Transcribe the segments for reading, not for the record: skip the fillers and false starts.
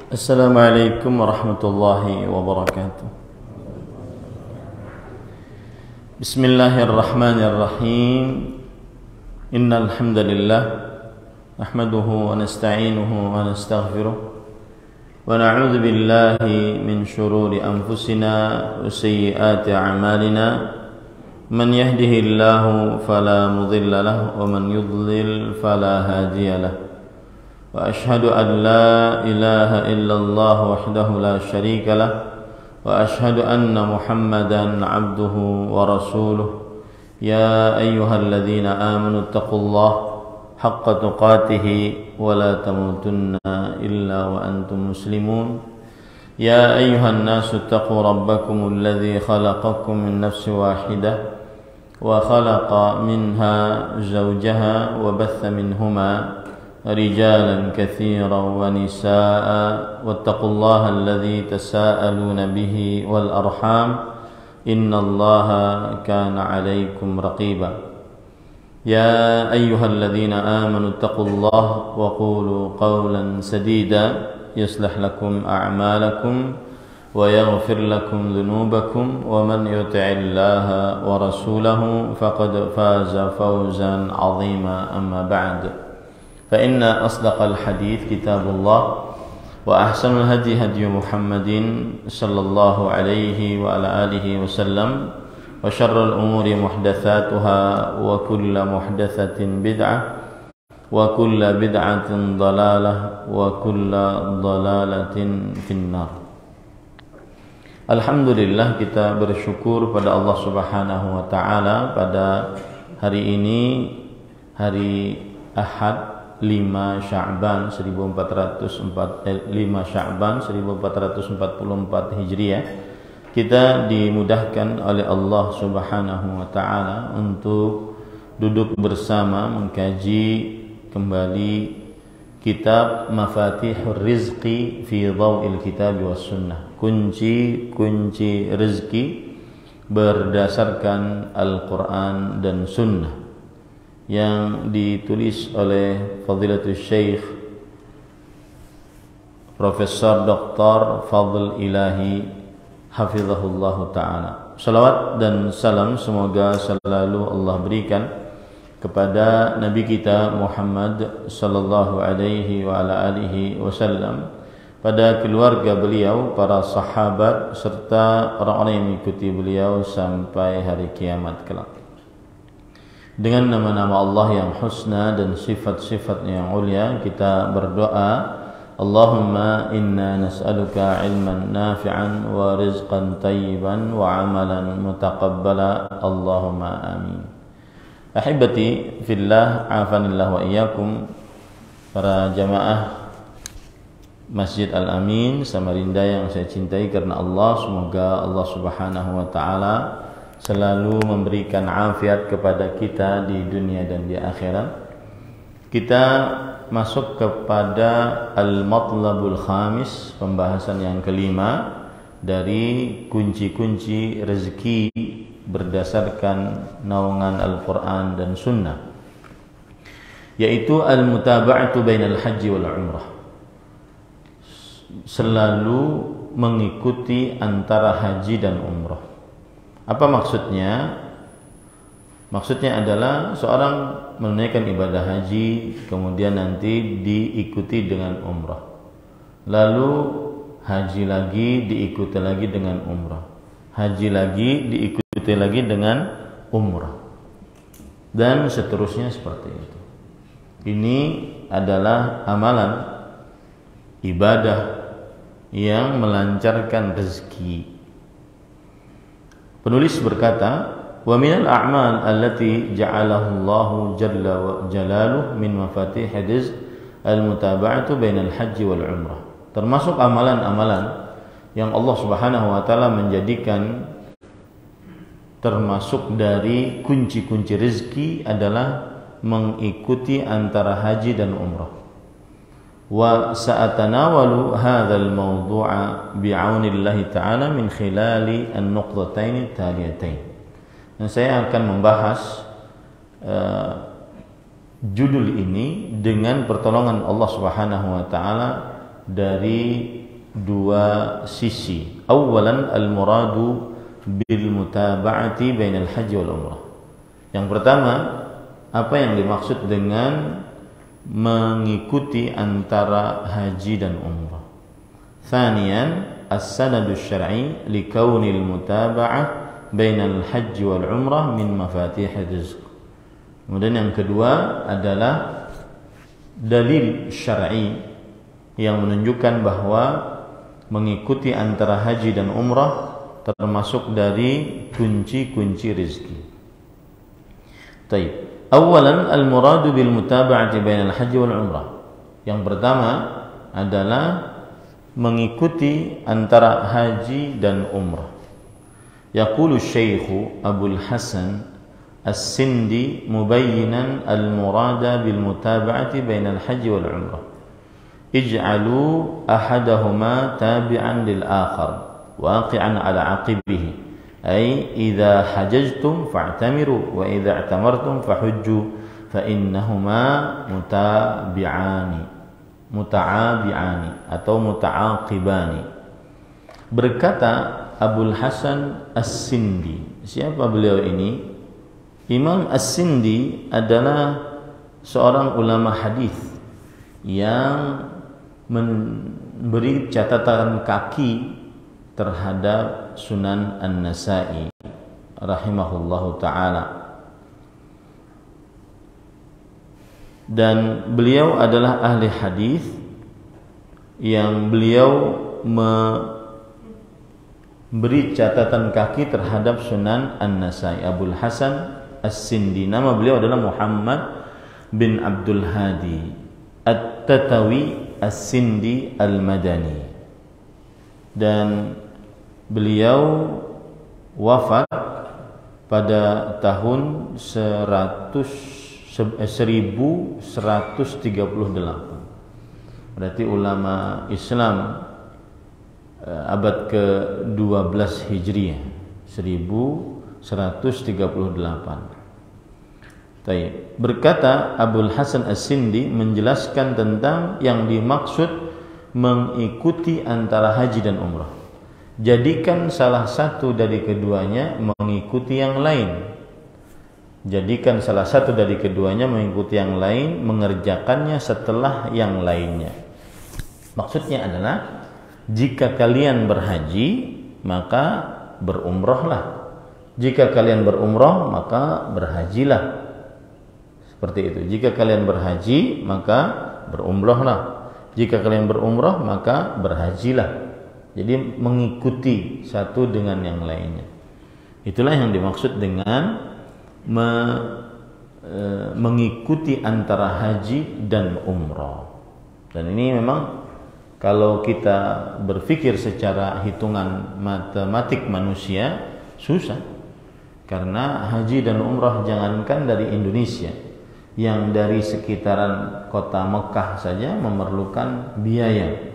Assalamualaikum warahmatullahi wabarakatuh. Bismillahirrahmanirrahim. Innal hamdalillah nahmaduhu wa nasta'inuhu wa nastaghfiruh wa na'udzu billahi min shururi anfusina wa sayyiati a'malina. Man yahdihillahu fala mudilla lahu wa man yudlil fala hadiya lahu. وأشهد أن لا إله إلا الله وحده لا شريك له وأشهد أن محمدا عبده ورسوله يا أيها الذين آمنوا اتقوا الله حق تقاته ولا تموتن إلا وأنتم مسلمون يا أيها الناس اتقوا ربكم الذي خلقكم من نفس واحدة وخلق منها زوجها وبث منهما رجالا كثيرا ونساء واتقوا الله الذي تساءلون به والأرحام إن الله كان عليكم رقيبا يا أيها الذين آمنوا اتقوا الله وقولوا قولا سديدا يصلح لكم أعمالكم ويغفر لكم ذنوبكم ومن يطع الله ورسوله فقد فاز فوزا عظيما أما بعد فإن أصدق الحديث كتاب الله وأحسن الهدي هدي محمد صلى الله عليه وعلى آله وسلم وشر الأمور محدثاتها وكل محدثة بدعة وكل بدعة ضلالة وكل ضلالة في النار. Alhamdulillah, kita bersyukur pada Allah Subhanahu wa taala pada hari ini, hari Ahad 5 Sya'ban 1444 Hijriah, kita dimudahkan oleh Allah Subhanahu wa taala untuk duduk bersama mengkaji kembali kitab Mafatihur Rizqi fi Dhaw'il Kitab was Sunnah, kunci-kunci rezeki berdasarkan Al-Quran dan Sunnah, yang ditulis oleh Fadilatul Syekh Profesor Dr. Fadl Ilahi Hafizahullah Ta'ala. Salawat dan salam semoga selalu Allah berikan kepada Nabi kita Muhammad sallallahu alaihi wa ala alihi wasallam, pada keluarga beliau, para sahabat, serta orang-orang yang mengikuti beliau sampai hari kiamat kelak. Dengan nama-nama Allah yang husna dan sifat-sifatnya yang ulia, kita berdoa, Allahumma inna nas'aluka ilman nafi'an wa rizqan tayyiban wa amalan mutaqabbala, Allahumma amin. Ahibati fillah, afanillah wa iyyakum, para jamaah Masjid Al-Amin Samarinda yang saya cintai karena Allah, semoga Allah Subhanahu wa taala selalu memberikan afiat kepada kita di dunia dan di akhirat. Kita masuk kepada Al-Matlabul Khamis, pembahasan yang kelima dari kunci-kunci rezeki berdasarkan naungan Al-Quran dan Sunnah, yaitu Al-Mutaba'atu bainal haji wal umrah, selalu mengikuti antara haji dan umrah. Apa maksudnya? Maksudnya adalah seorang menunaikan ibadah haji, kemudian nanti diikuti dengan umrah, lalu haji lagi diikuti lagi dengan umrah, haji lagi diikuti lagi dengan umrah, dan seterusnya seperti itu. Ini adalah amalan ibadah yang melancarkan rezeki. Penulis berkata, wa minal a'mal allati ja'alahu Allahu jalla wa jalaluhu min mafatih rizq al-mutaba'atu bainal haji wal umrah. Termasuk amalan-amalan yang Allah Subhanahu wa taala menjadikan termasuk dari kunci-kunci rezeki adalah mengikuti antara haji dan umrah. Wa sa'atanawalu hadzal mawdu'a bi'aunillahi ta'ala min khilali an-nuqtatain taliyatain. Dan saya akan membahas judul ini dengan pertolongan Allah Subhanahu wa taala dari dua sisi. Awalan al-muradu bil mutaba'ati bainal haji wal umrah. Yang pertama, apa yang dimaksud dengan mengikuti antara haji dan umrah. Thaniyan as-sanadu syar'i li kaunil mutaba'ah bainal haji wal umrah min mafatihir rizq. Kemudian yang kedua adalah dalil syar'i yang menunjukkan bahwa mengikuti antara haji dan umrah termasuk dari kunci-kunci rezeki. Baik. Awalan al-muradu bil mutaba'ati bainal haji wal umrah. Yang pertama adalah mengikuti antara haji dan umrah. Yaqulu Syekh Abdul Hasan As-Sindi mubayyinan al-murada bil mutaba'ati bainal haji wal umrah. Ij'alu ahadahuma tabi'an lil akhar waqi'an ala aqibihi. Ay idza hajajtum fa'tamiru wa idza i'tamartum fahujju fa innahuma muta'abi'ani atau muta'aqibani. Berkata Abdul Hasan As-Sindi. Siapa beliau ini? Imam As-Sindi adalah seorang ulama hadis yang memberi catatan kaki terhadap Sunan An-Nasa'i rahimahullahu ta'ala. Dan beliau adalah ahli hadis yang beliau memberi catatan kaki terhadap Sunan An-Nasa'i. Abdul Hasan As-Sindi, nama beliau adalah Muhammad bin Abdul Hadi At-Tatawi As-Sindi Al-Madani, dan beliau wafat pada tahun 1138. Berarti ulama Islam abad ke-12 Hijriah, 1138. Berkata Abdul Hasan As-Sindi menjelaskan tentang yang dimaksud mengikuti antara haji dan umrah. Jadikan salah satu dari keduanya mengikuti yang lain. Jadikan salah satu dari keduanya mengikuti yang lain, mengerjakannya setelah yang lainnya. Maksudnya adalah jika kalian berhaji maka berumrahlah. Jika kalian berumrah maka berhajilah. Seperti itu. Jika kalian berhaji maka berumrahlah. Jika kalian berumrah maka berhajilah. Jadi mengikuti satu dengan yang lainnya. Itulah yang dimaksud dengan mengikuti antara haji dan umrah. Dan ini memang kalau kita berpikir secara hitungan matematik manusia susah. Karena haji dan umrah jangankan dari Indonesia, yang dari sekitaran kota Mekah saja memerlukan biaya.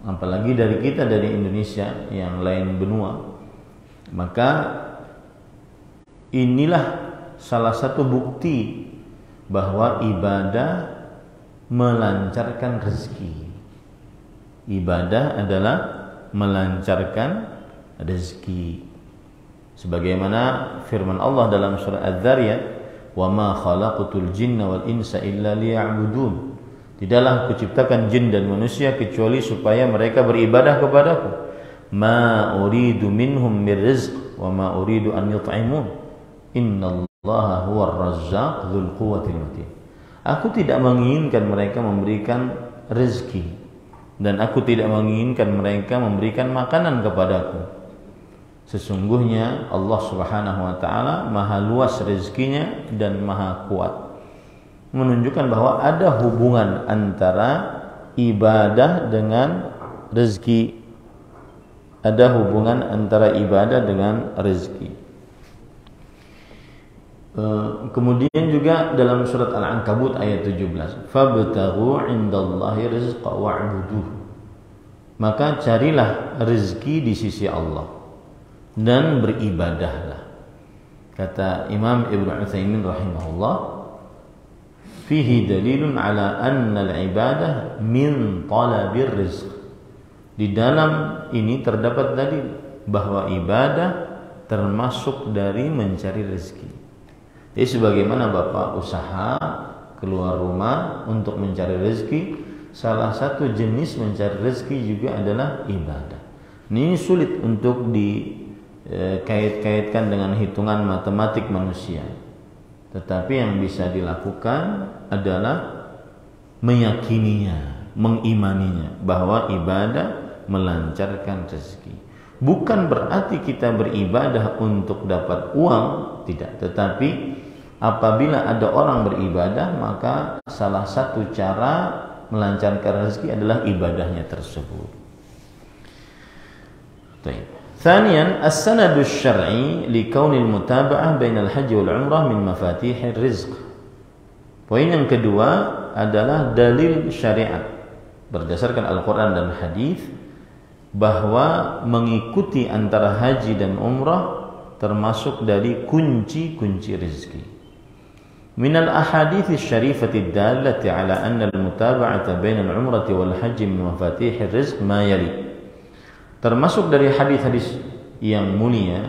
Apalagi dari kita, dari Indonesia yang lain benua. Maka inilah salah satu bukti bahwa ibadah melancarkan rezeki. Ibadah adalah melancarkan rezeki. Sebagaimana firman Allah dalam surah Az-Zariyat, wa ma khalaqatul jinna wal insa illa liya'budun. Tidaklah kuciptakan jin dan manusia kecuali supaya mereka beribadah kepadaku. Ma uridu minhum min rizq wa ma uridu an yut'imun. Innallaha huwar razzaq dzul quwwatil matin. Aku tidak menginginkan mereka memberikan rezeki, dan aku tidak menginginkan mereka memberikan makanan kepadaku. Sesungguhnya Allah Subhanahu wa taala maha luas rezekinya dan maha kuat. Menunjukkan bahwa ada hubungan antara ibadah dengan rezeki. Ada hubungan antara ibadah dengan rezeki. Kemudian juga dalam surat Al-Ankabut ayat 17, fabtaghu 'indallahi rizqa wa'buduh. Maka carilah rezeki di sisi Allah dan beribadahlah. Kata Imam Ibnu Utsaimin rahimahullah, fihi dalilun ala anna al-ibadah min talabir rizq. Di dalam ini terdapat dalil bahwa ibadah termasuk dari mencari rezeki. Jadi sebagaimana Bapak usaha keluar rumah untuk mencari rezeki, salah satu jenis mencari rezeki juga adalah ibadah. Ini sulit untuk dikait-kaitkan dengan hitungan matematik manusia. Tetapi yang bisa dilakukan adalah meyakininya, mengimaninya bahwa ibadah melancarkan rezeki. Bukan berarti kita beribadah untuk dapat uang, tidak. Tetapi apabila ada orang beribadah, maka salah satu cara melancarkan rezeki adalah ibadahnya tersebut. Baik. Thaniyan, as-sanadu syar'i li kaunil mutaba'ah bainal haji wal umrah min mafatihir rizq. Poin yang kedua adalah dalil syariat berdasarkan Al-Quran dan hadis bahwa mengikuti antara haji dan umrah termasuk dari kunci-kunci rezeki. Minal ahadits syarifati dallati ala anna al-mutaba'ata bainal umrati wal haji min mafatihir rizq ma yali. Termasuk dari hadis-hadis yang mulia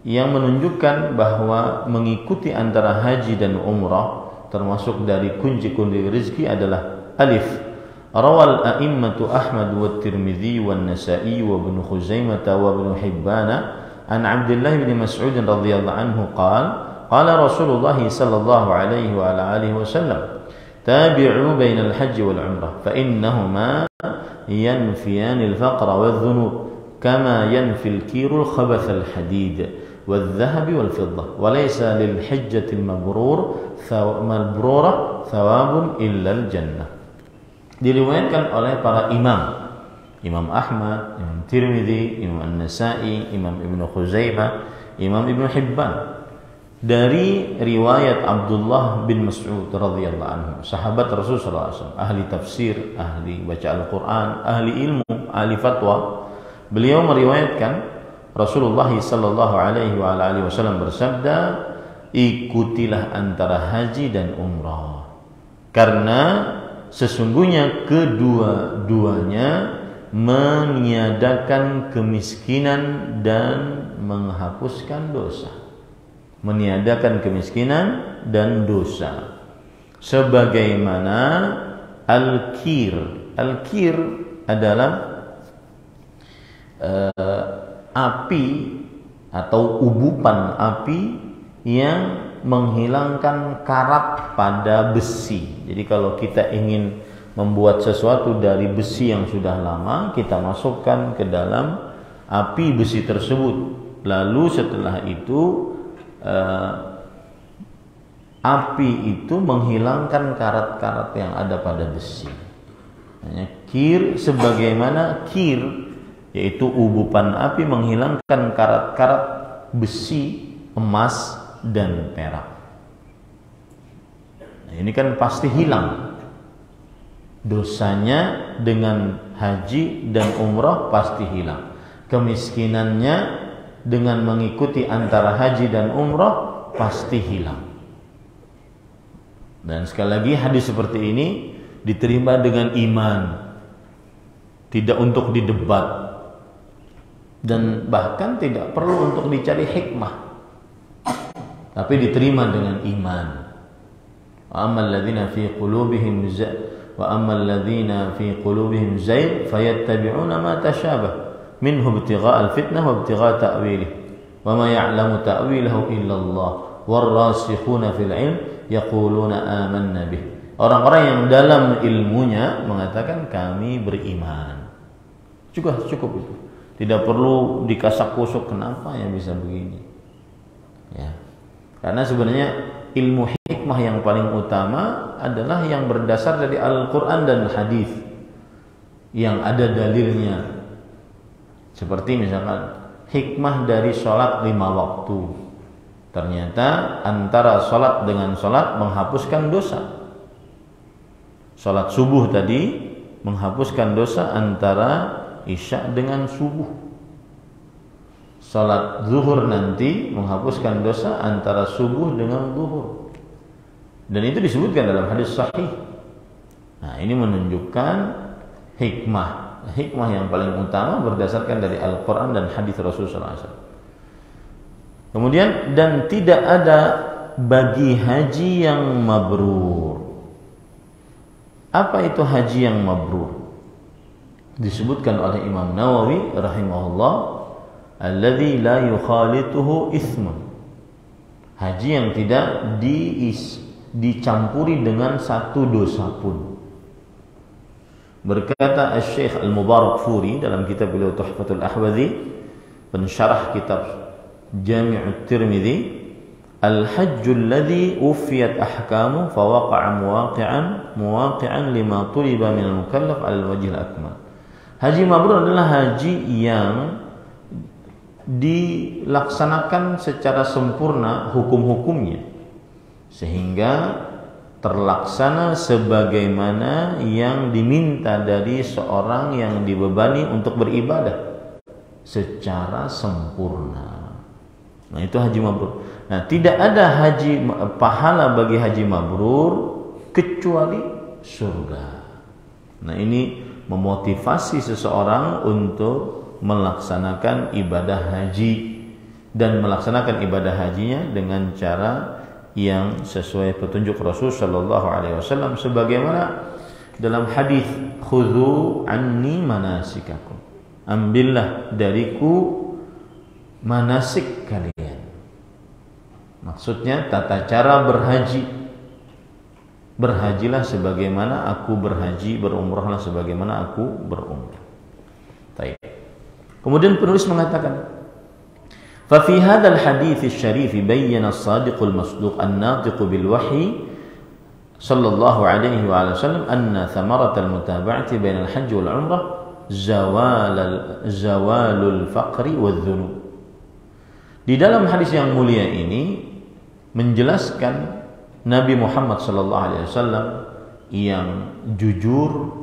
yang menunjukkan bahwa mengikuti antara haji dan umrah termasuk dari kunci-kunci rezeki adalah alif, rawal a'immatu Ahmad wa Tirmidzi wa Nasa'i wa Ibnu Khuzaimah wa Ibnu Hibban an Abdullah bin Mas'ud radhiyallahu anhu qala Rasulullah sallallahu alaihi wa alihi wasallam tabi'u bainal hajji wal umrah fa innahuma ينفيان الفقر والذنوب كما ينفي الكير الخبث الحديد والذهب والفضة وليس للحجة المبرورة ثواب إلا الجنة. Diriwayatkan oleh para Imam Ahmad, Imam Tirmidzi, Imam An-Nasa'i, Imam Ibnu Khuzaimah, Imam Ibnu Hibban dari riwayat Abdullah bin Mas'ud radhiyallahu anhu, sahabat Rasulullah SAW, ahli tafsir, ahli baca Al-Quran, ahli ilmu, ahli fatwa. Beliau meriwayatkan Rasulullah sallallahu alaihi wasallam bersabda, ikutilah antara haji dan umrah, karena sesungguhnya kedua-duanya meniadakan kemiskinan dan menghapuskan dosa. Meniadakan kemiskinan dan dosa. Sebagaimana al-kir. Al-kir adalah api atau ubupan api yang menghilangkan karat pada besi. Jadi kalau kita ingin membuat sesuatu dari besi yang sudah lama, kita masukkan ke dalam api besi tersebut. Lalu setelah itu api itu menghilangkan karat-karat yang ada pada besi. Kir, sebagaimana kir, yaitu ubupan api menghilangkan karat-karat besi, emas, dan perak. Nah, ini kan pasti hilang dosanya. Dengan haji dan umrah pasti hilang. Kemiskinannya dengan mengikuti antara haji dan umrah pasti hilang. Dan sekali lagi hadis seperti ini diterima dengan iman, tidak untuk didebat, dan bahkan tidak perlu untuk dicari hikmah, tapi diterima dengan iman. Wa ammal ladzina fi qulubihim zayg fayattabi'una ma tashabah minhu ibtigha' al-fitnah wa ibtigha' ta'wilih wa ma ya'lamu ta'wilahu illa Allah warrasikhuna fil 'ilm yaquluna amanna bih. Orang-orang yang dalam ilmunya mengatakan kami beriman. Cukup itu. Tidak perlu dikasak-kusuk kenapa yang bisa begini. Ya. Karena sebenarnya ilmu hikmah yang paling utama adalah yang berdasar dari Al-Quran dan hadis yang ada dalilnya. Seperti misalkan hikmah dari sholat 5 waktu. Ternyata antara sholat dengan sholat menghapuskan dosa. Sholat subuh tadi menghapuskan dosa antara isya dengan subuh. Sholat zuhur nanti menghapuskan dosa antara subuh dengan zuhur. Dan itu disebutkan dalam hadis sahih. Nah, ini menunjukkan hikmah yang paling utama berdasarkan dari Al-Quran dan hadis Rasulullah SAW. Kemudian, dan tidak ada bagi haji yang mabrur. Apa itu haji yang mabrur? Disebutkan oleh Imam Nawawi rahimahullah, alladzi la yukhalituhu itsmun. Haji yang tidak dicampuri dengan satu dosa pun. Berkata Asy-Syaikh Al-Mubarakfuri dalam kitab beliau Tuhfatul Ahwadhi, pensyarah kitab Jami'ut Tirmidzi, al-hajjul ladzi ufiyat ahkamu fa waqa'a muwaqi'an lima tuliba min al-mukallaf 'ala al-wajh al-akmal. Haji mabrur adalah haji yang dilaksanakan secara sempurna hukum-hukumnya sehingga terlaksana sebagaimana yang diminta dari seorang yang dibebani untuk beribadah secara sempurna. Nah, itu haji mabrur. Nah, tidak ada pahala bagi haji mabrur kecuali surga. Nah, ini memotivasi seseorang untuk melaksanakan ibadah haji dan melaksanakan ibadah hajinya dengan cara yang sesuai petunjuk Rasul sallallahu alaihi wasallam sebagaimana dalam hadis khudhu anni manasikakum. Ambillah dariku manasik kalian. Maksudnya tata cara berhaji. Berhajilah sebagaimana aku berhaji, berumrahlah sebagaimana aku berumrah. Baik. Kemudian penulis mengatakan, ففي هذا الحديث الشريف بين الصادق المصدوق الناطق بالوحي صلى الله عليه وسلم أن ثمرة المتابعة بين الحج والعمرة زوال الفقر والذنوب. Di dalam hadis yang mulia ini menjelaskan Nabi Muhammad SAW yang jujur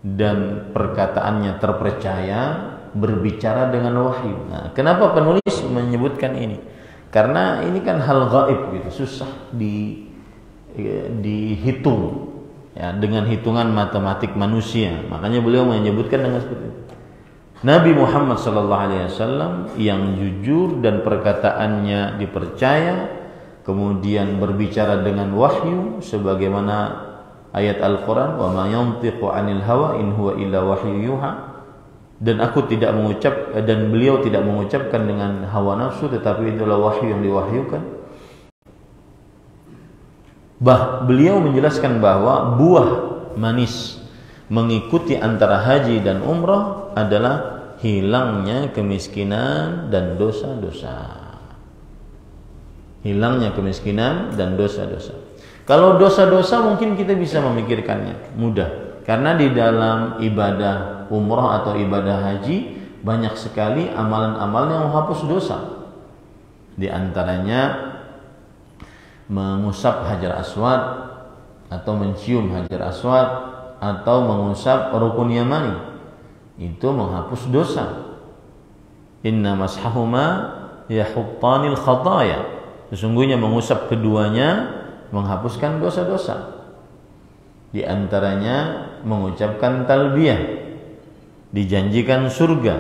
dan perkataannya terpercaya, berbicara dengan wahyu. Nah, kenapa penulis menyebutkan ini? Karena ini kan hal gaib gitu, susah dihitung ya dengan hitungan matematik manusia. Makanya beliau menyebutkan dengan seperti itu. Nabi Muhammad SAW yang jujur dan perkataannya dipercaya, kemudian berbicara dengan wahyu sebagaimana ayat Al-Quran, wa ma yantiqu 'anil hawa in huwa illa wahyu yuha. Dan beliau tidak mengucapkan dengan hawa nafsu, tetapi itulah wahyu yang diwahyukan. Beliau menjelaskan bahwa buah manis mengikuti antara haji dan umrah adalah hilangnya kemiskinan dan dosa-dosa. Hilangnya kemiskinan dan dosa-dosa. Kalau dosa-dosa mungkin kita bisa memikirkannya mudah, karena di dalam ibadah umrah atau ibadah haji banyak sekali amalan-amalan yang menghapus dosa. Di antaranya mengusap hajar aswad atau mencium hajar aswad atau mengusap rukun yamani, itu menghapus dosa. Inna mashahuma yahuttanil khataya. Sesungguhnya mengusap keduanya menghapuskan dosa-dosa. Di antaranya mengucapkan talbiyah, dijanjikan surga.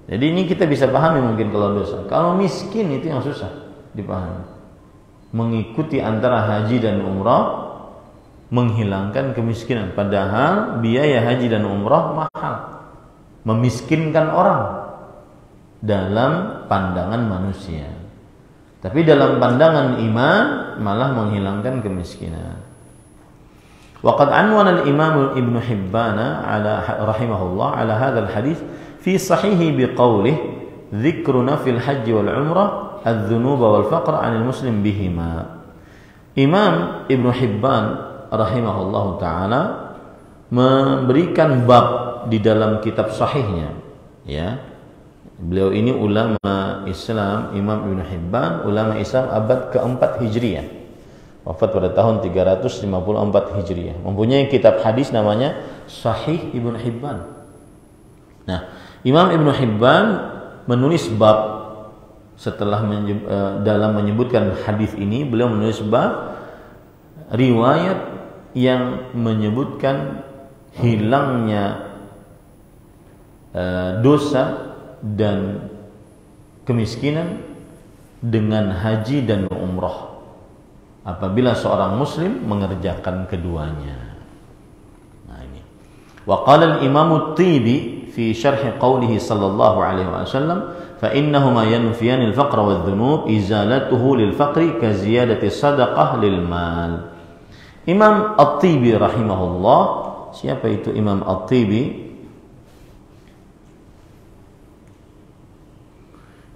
Jadi ini kita bisa pahami mungkin kalau dosa. Kalau miskin itu yang susah dipahami. Mengikuti antara haji dan umrah menghilangkan kemiskinan, padahal biaya haji dan umrah mahal, memiskinkan orang dalam pandangan manusia. Tapi dalam pandangan iman malah menghilangkan kemiskinan. Waqad anwana al-Imam Ibn Hibban rahimahullah ala hadzal hadits fi sahihi biqaulih dzikruna fil hajj wal umrah adz-dzunuba wal faqr 'anil muslim bihima. Imam Ibn Hibban rahimahullah taala memberikan bab di dalam kitab sahihnya, ya. Beliau ini ulama Islam, Imam Ibn Hibban, ulama Islam abad keempat Hijriyah, wafat pada tahun 354 Hijriyah, mempunyai kitab hadis namanya Sahih Ibn Hibban. Nah, Imam Ibn Hibban menulis bab setelah dalam menyebutkan hadis ini, beliau menulis bab riwayat yang menyebutkan hilangnya dosa dan kemiskinan dengan haji dan umrah apabila seorang muslim mengerjakan keduanya. Nah ini. Wa qala al-Imam at-Tibi fi syarh qawlihi sallallahu alaihi wasallam fa innahuma yanfiyani al-faqra wadh-dhunub izalatuhu lil-faqri ka ziyadati sadaqah lil mal. Imam at-Tibi rahimahullah, siapa itu Imam at-Tibi?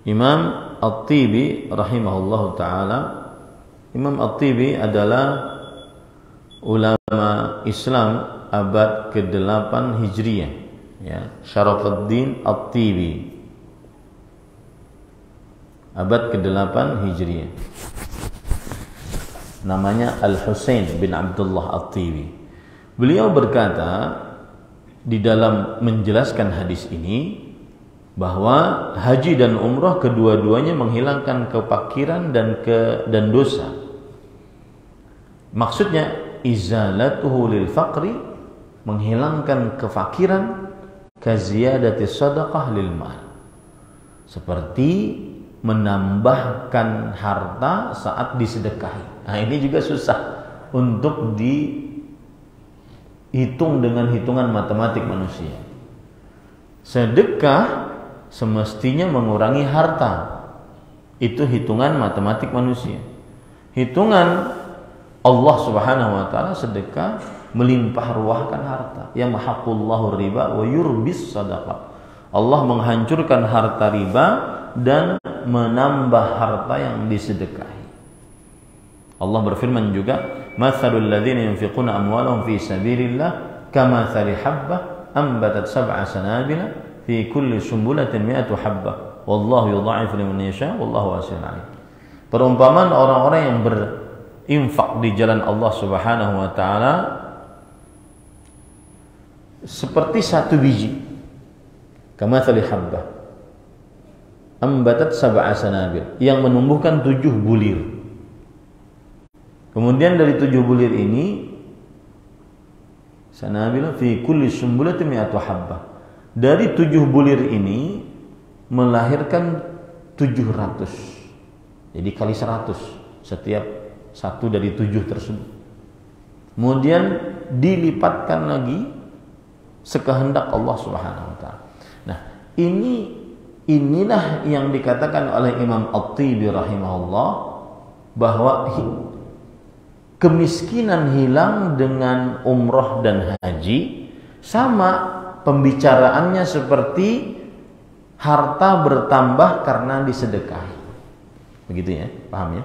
Imam at-Tibi rahimahullahu taala, Imam at-Tibi adalah ulama Islam abad ke-8 Hijriyah, ya, Syarafuddin at-Tibi. Abad ke-8 Hijriyah. Namanya Al-Husain bin Abdullah at-Tibi. Beliau berkata di dalam menjelaskan hadis ini bahwa haji dan umrah kedua-duanya menghilangkan kefakiran dan dosa. Maksudnya izalatuhu lil faqri, menghilangkan kefakiran, kaziyadati sadaqah lil mal, seperti menambahkan harta saat disedekahi. Nah, ini juga susah untuk dihitung dengan hitungan matematik manusia. Sedekah semestinya mengurangi harta. Itu hitungan matematik manusia. Hitungan Allah Subhanahu wa taala, sedekah melimpah ruahkan harta. Ya mahaqullahu riba wa yurbis sadaqah. Allah menghancurkan harta riba dan menambah harta yang disedekahi. Allah berfirman juga, "Matsalul ladzina yunfiquna amwalahum fi sabilillah kamatsali habbah ambatat sab'a sanabila fi kulli sumbulatin mi'atu habbah wallahu yudha'ifu liman yasha wallahu wasi'un 'alim." Perumpamaan orang-orang yang berinfak di jalan Allah Subhanahu wa taala seperti satu biji, kamatsali habbah ambatat sab'a sanabil, yang menumbuhkan 7 bulir. Kemudian dari 7 bulir ini, sanabil fi kulli sumbulatin mi'atu habbah, dari 7 bulir ini melahirkan 700. Jadi kali 100 setiap satu dari 7 tersebut. Kemudian dilipatkan lagi sekehendak Allah Subhanahu wa taala. Nah, inilah yang dikatakan oleh Imam At-Tibi rahimahullah bahwa kemiskinan hilang dengan umrah dan haji, sama pembicaraannya seperti harta bertambah karena disedekahi. Begitu ya, paham ya?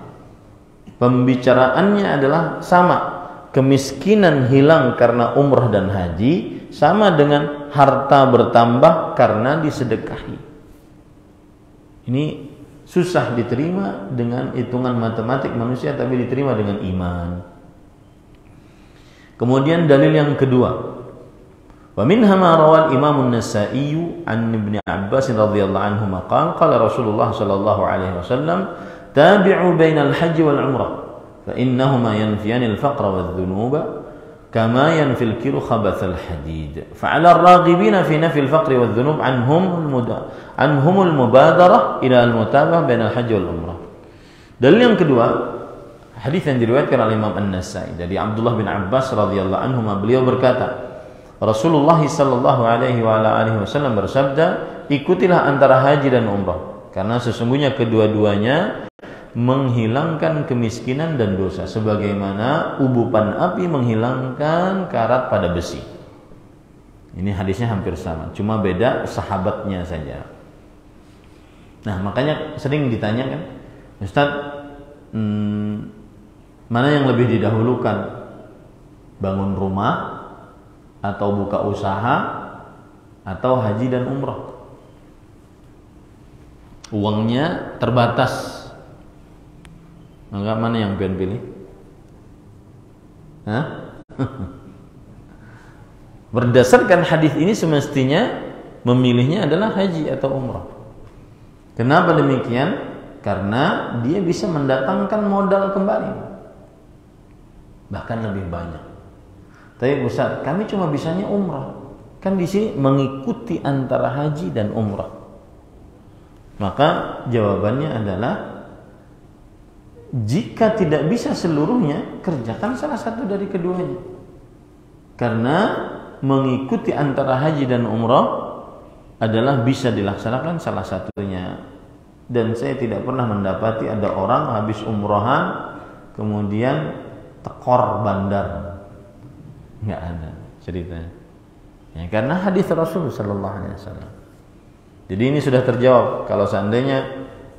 Pembicaraannya adalah sama. Kemiskinan hilang karena umrah dan haji sama dengan harta bertambah karena disedekahi. Ini susah diterima dengan hitungan matematik manusia, tapi diterima dengan iman. Kemudian dalil yang kedua, wa minha ma rawal Imam An-Nasa'i an Ibnu Abbas radhiyallahu anhu qala Rasulullah sallallahu alaihi wasallam tabi'u bainal haji wal umrah fa innahuma yanfiyani al-faqra wadh-dhunuba kama yanfi al-kiru khabath al-hadid fa 'ala ar-raghibina fi nafi al-faqri wadh-dhunub anhum al-mubadarah ila al-mutabah bainal haji wal umrah. Dalil yang kedua, hadis yang diriwayatkan oleh Imam An-Nasa'i dari Abdullah bin Abbas radhiyallahu anhu, beliau berkata, Rasulullah sallallahu alaihi wasallam bersabda, ikutilah antara haji dan umrah, karena sesungguhnya kedua-duanya menghilangkan kemiskinan dan dosa, sebagaimana ubupan api menghilangkan karat pada besi. Ini hadisnya hampir sama, cuma beda sahabatnya saja. Nah, makanya sering ditanyakan, Ustaz, mana yang lebih didahulukan, bangun rumah atau buka usaha atau haji dan umrah? Uangnya terbatas, maka mana yang pian pilih? Berdasarkan hadis ini semestinya memilihnya adalah haji atau umrah. Kenapa demikian? Karena dia bisa mendatangkan modal kembali. bahkan lebih banyak. Tapi Ustaz, kami cuma bisanya umrah. Kan di sini mengikuti antara haji dan umrah. Maka jawabannya adalah jika tidak bisa seluruhnya, kerjakan salah satu dari keduanya. Karena mengikuti antara haji dan umrah adalah bisa dilaksanakan salah satunya. Dan saya tidak pernah mendapati ada orang habis umrohan kemudian tekor bandar. Enggak ada ceritanya. Ya, karena hadis Rasul sallallahu alaihi wasallam. Jadi ini sudah terjawab. Kalau seandainya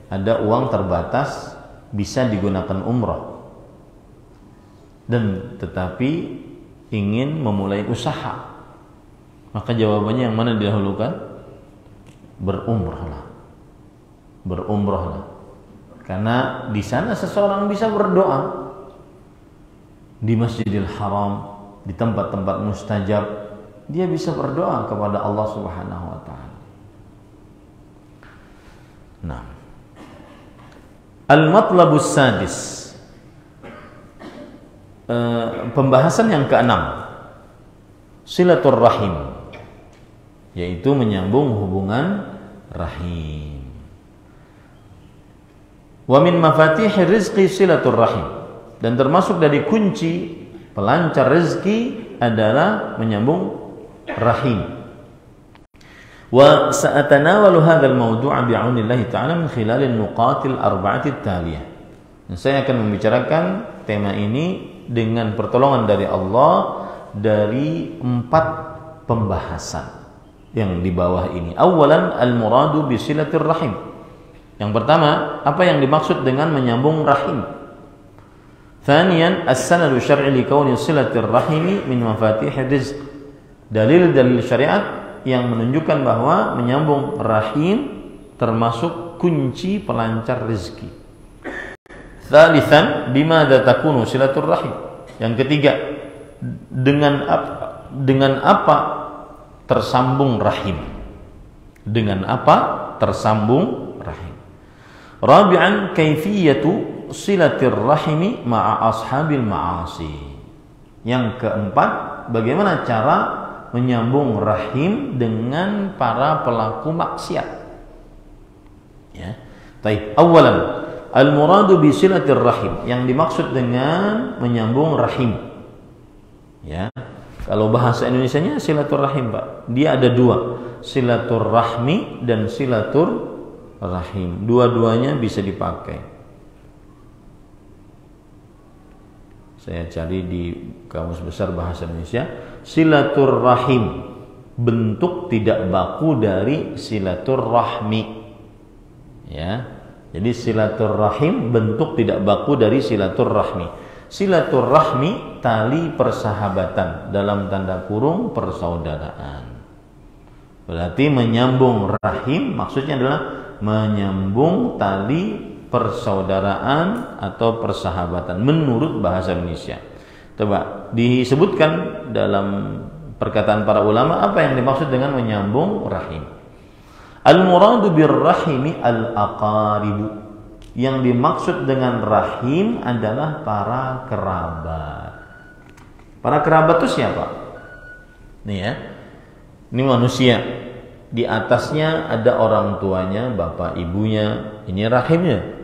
ada uang terbatas bisa digunakan umroh. Dan tetapi ingin memulai usaha. Maka jawabannya yang mana didahulukan? Berumrahlah. Berumrahlah. Karena di sana seseorang bisa berdoa di Masjidil Haram, di tempat-tempat mustajab, dia bisa berdoa kepada Allah Subhanahu wa taala. Nah, al-matlabus sadis, pembahasan yang keenam, silaturrahim, yaitu menyambung hubungan rahim. Wa min mafatihir rizqi silaturrahim, dan termasuk dari kunci pelancar rezeki adalah menyambung rahim. Wa sa'atanawalu hadzal mawdu'a bi'aunillahi ta'ala min khilalin nuqatil arba'ati taliyah. Saya akan membicarakan tema ini dengan pertolongan dari Allah dari 4 pembahasan yang di bawah ini. Awalan al-muradu bi silatir rahim. Yang pertama, apa yang dimaksud dengan menyambung rahim? Thaniyan as-sanadu syar'i li kauni silatir rahimi min mafatihir rizq. Dalil-dalil syariat yang menunjukkan bahwa menyambung rahim termasuk kunci pelancar rezeki. Tsalitsan bimada takunu silatur rahim. Yang ketiga, dengan apa tersambung rahim? Dengan apa tersambung rahim? Rabi'an kaifiyatu silatir rahimi ma'a ashabil ma'asi. Yang keempat, bagaimana cara menyambung rahim dengan para pelaku maksiat. Ya. Baik, awalan al-muradu bi silatir rahim, yang dimaksud dengan menyambung rahim. Ya. Kalau bahasa Indonesianya silaturrahim, Pak. Dia ada 2, silaturrahmi dan silaturrahim. Dua-duanya bisa dipakai. Saya cari di Kamus Besar Bahasa Indonesia, silaturrahim bentuk tidak baku dari silaturrahmi. Ya. Jadi silaturrahim bentuk tidak baku dari silaturrahmi. Silaturrahmi tali persahabatan, dalam tanda kurung persaudaraan. Berarti menyambung rahim maksudnya adalah menyambung tali persaudaraan atau persahabatan menurut bahasa Indonesia. Coba disebutkan dalam perkataan para ulama apa yang dimaksud dengan menyambung rahim. Al-muradu birrahimi al-aqaribu. Yang dimaksud dengan rahim adalah para kerabat. Para kerabat itu siapa? Nih ya. Ini manusia. Di atasnya ada orang tuanya, bapak ibunya, ini rahimnya.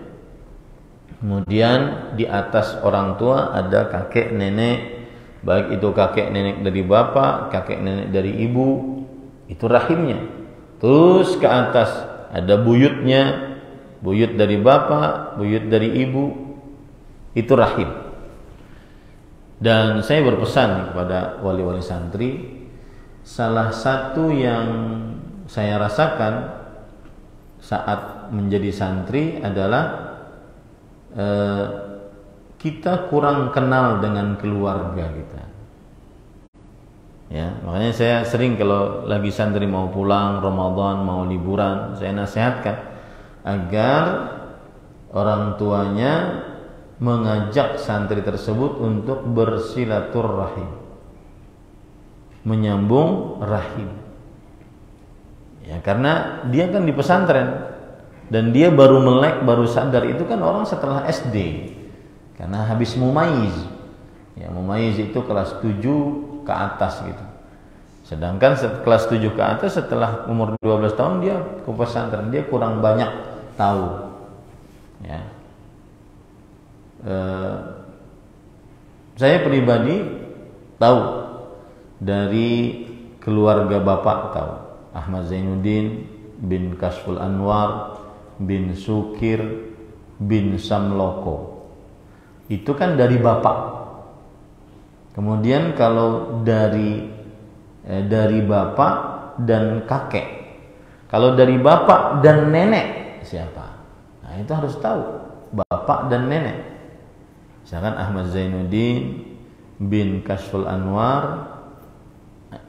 Kemudian di atas orang tua ada kakek nenek, baik itu kakek nenek dari bapak, kakek nenek dari ibu, itu rahimnya. Terus ke atas ada buyutnya, buyut dari bapak, buyut dari ibu, itu rahim. Dan saya berpesan kepada wali-wali santri, salah satu yang saya rasakan saat menjadi santri adalah kita kurang kenal dengan keluarga kita. Ya, makanya saya sering kalau lagi santri mau pulang Ramadan, mau liburan, saya nasihatkan agar orang tuanya mengajak santri tersebut untuk bersilaturrahim, menyambung rahim. Ya, karena dia kan di pesantren dan dia baru melek, baru sadar itu kan orang setelah SD, karena habis mumayyiz. Ya, mumayyiz itu kelas 7 ke atas gitu. Sedangkan kelas 7 ke atas setelah umur 12 tahun dia ke pesantren, dia kurang banyak tahu. Ya. Saya pribadi tahu dari keluarga bapak, tahu Ahmad Zainuddin bin Kasful Anwar bin Sukir bin Samloko. Itu kan dari bapak. Kemudian kalau dari bapak dan kakek. Kalau dari bapak dan nenek siapa? Nah, itu harus tahu bapak dan nenek. Misalkan Ahmad Zainuddin bin Kasful Anwar.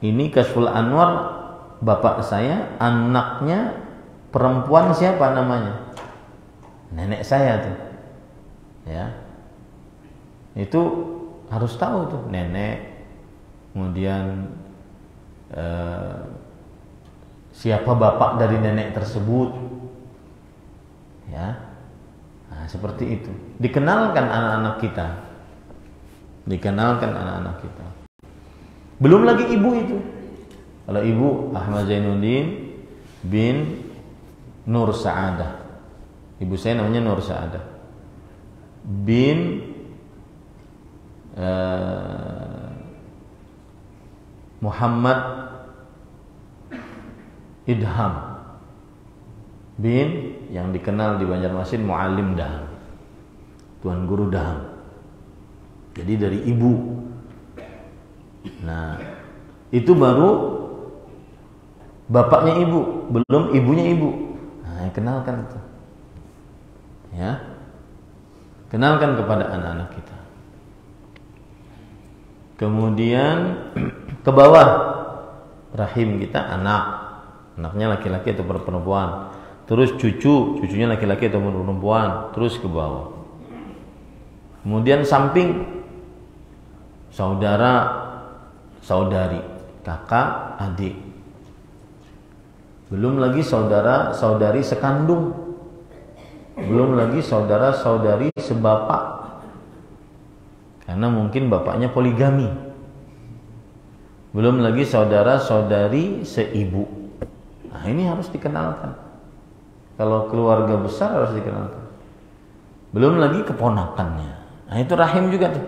Ini Kasful Anwar bapak saya, anaknya perempuan siapa namanya? Nenek saya tuh. Ya. Itu harus tahu tuh nenek. Kemudian siapa bapak dari nenek tersebut, ya. Nah, seperti itu. Dikenalkan anak-anak kita. Belum lagi ibu itu. Kalau ibu Ahmad Zainuddin bin Nur Sa'adah. Ibu saya namanya Nur Sa'adah bin Muhammad Idham bin, yang dikenal di Banjarmasin Muallim Daham, Tuan Guru Daham. Jadi dari ibu. Nah, itu baru bapaknya ibu, belum ibunya ibu. Nah, kenalkan itu. Ya. Kenalkan kepada anak-anak kita. Kemudian ke bawah rahim kita anaknya laki-laki atau perempuan. Terus cucunya laki-laki atau perempuan. Terus ke bawah. Kemudian samping saudara, saudari, kakak, adik. Belum lagi saudara, saudari sekandung. Belum lagi saudara, saudari sebapak. Karena mungkin bapaknya poligami. Belum lagi saudara-saudari seibu. Nah, ini harus dikenalkan. Kalau keluarga besar harus dikenalkan. Belum lagi keponakannya. Nah, itu rahim juga tuh.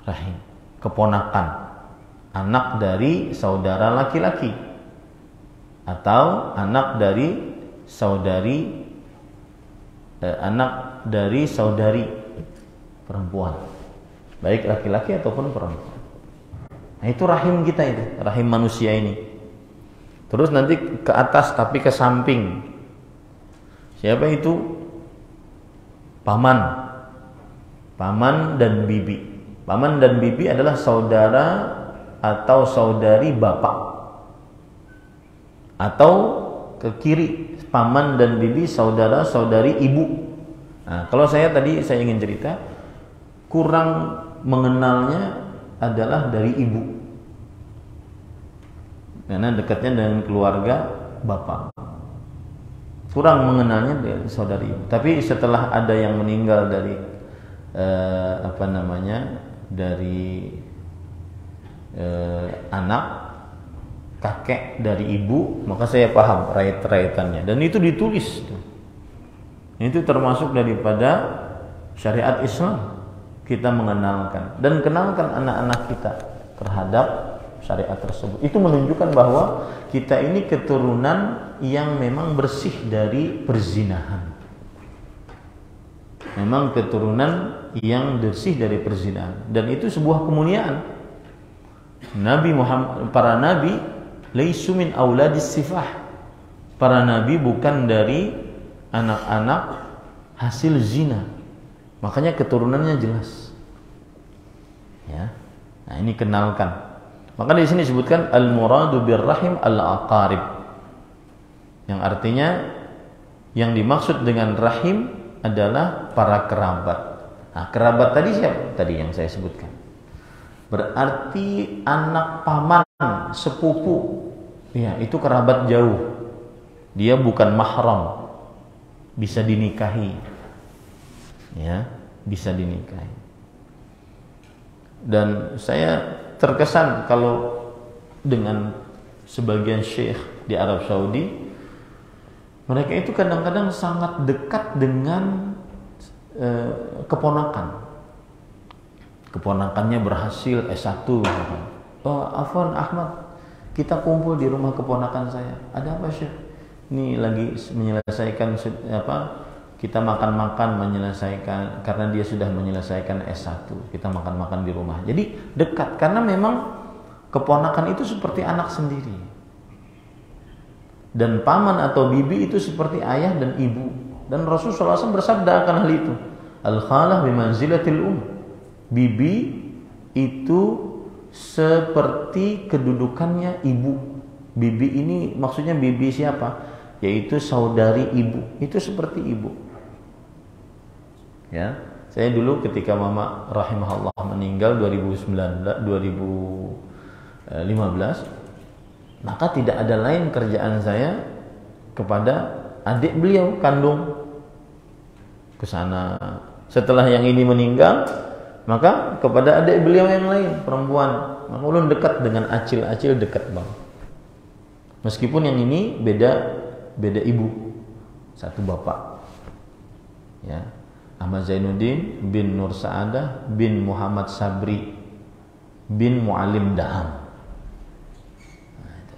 Rahim, keponakan. Anak dari saudara laki-laki. Atau anak dari saudari perempuan. Baik laki-laki ataupun perempuan. Nah, itu rahim kita itu, rahim manusia ini. Terus nanti ke atas tapi ke samping. Siapa itu? Paman. Paman dan bibi. Paman dan bibi adalah saudara atau saudari bapak. Atau ke kiri, paman dan bibi saudara saudari ibu. Nah, kalau saya ingin cerita, kurang mengenalnya adalah dari ibu, karena dekatnya dengan keluarga bapak. Kurang mengenalnya dari saudari ibu. Tapi setelah ada yang meninggal dari dari anak, kakek dari ibu, maka saya paham raitannya. Dan itu ditulis. Itu termasuk daripada syariat Islam. Kita mengenalkan dan kenalkan anak-anak kita terhadap syariat tersebut. Itu menunjukkan bahwa kita ini keturunan yang memang bersih dari perzinahan. Memang keturunan yang bersih dari perzinahan, dan itu sebuah kemuliaan. Nabi Muhammad, para nabi laisu min auladis sifah. Para nabi bukan dari anak-anak hasil zina. Makanya keturunannya jelas. Ya. Nah, ini kenalkan. Maka di sini disebutkan al-muradu birrahim al-aqarib. Yang artinya yang dimaksud dengan rahim adalah para kerabat. Nah, kerabat tadi siapa? Tadi yang saya sebutkan. Berarti anak paman, sepupu. Ya, itu kerabat jauh. Dia bukan mahram. Bisa dinikahi. Ya, bisa dinikahi. Dan saya terkesan kalau dengan sebagian syekh di Arab Saudi, mereka itu kadang-kadang sangat dekat dengan keponakannya berhasil S1. Oh, Afwan Ahmad, kita kumpul di rumah keponakan saya. Ada apa syekh? Ini lagi menyelesaikan kita makan-makan menyelesaikan, karena dia sudah menyelesaikan S1. Kita makan-makan di rumah. Jadi dekat, karena memang keponakan itu seperti anak sendiri. Dan paman atau bibi itu seperti ayah dan ibu. Dan Rasulullah SAW bersabda akan hal itu. Al-khalah bimanzilatil Bibi itu seperti kedudukannya ibu. Bibi ini maksudnya bibi siapa? Yaitu saudari ibu. Itu seperti ibu. Ya, saya dulu ketika mama rahimahullah meninggal 2015, maka tidak ada lain kerjaan saya kepada adik beliau kandung ke sana. Setelah yang ini meninggal, maka kepada adik beliau yang lain perempuan. Maka ulun dekat dengan acil dekat bang. Meskipun yang ini beda ibu, satu bapak. Ya. Ahmad Zainuddin bin Nur Sa'adah bin Muhammad Sabri bin Mu'alim Daham. Nah, itu.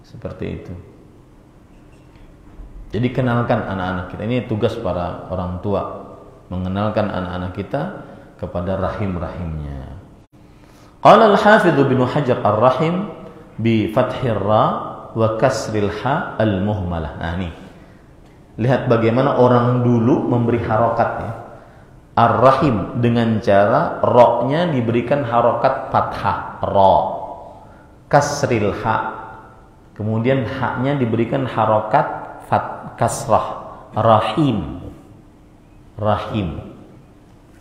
Seperti itu. Jadi kenalkan anak-anak kita. Ini tugas para orang tua, mengenalkan anak-anak kita kepada rahim-rahimnya. Qala al-Hafidz Ibnu Hajar ar-Rahim bi fathir ra wa kasril ha al-muhmalah. Nah, ini. Lihat bagaimana orang dulu memberi harokat ya. Ar-Rahim dengan cara ro-nya diberikan harokat fathah, ro. Kasril ha. Kemudian ha-nya diberikan harokat kasrah, rahim. Rahim.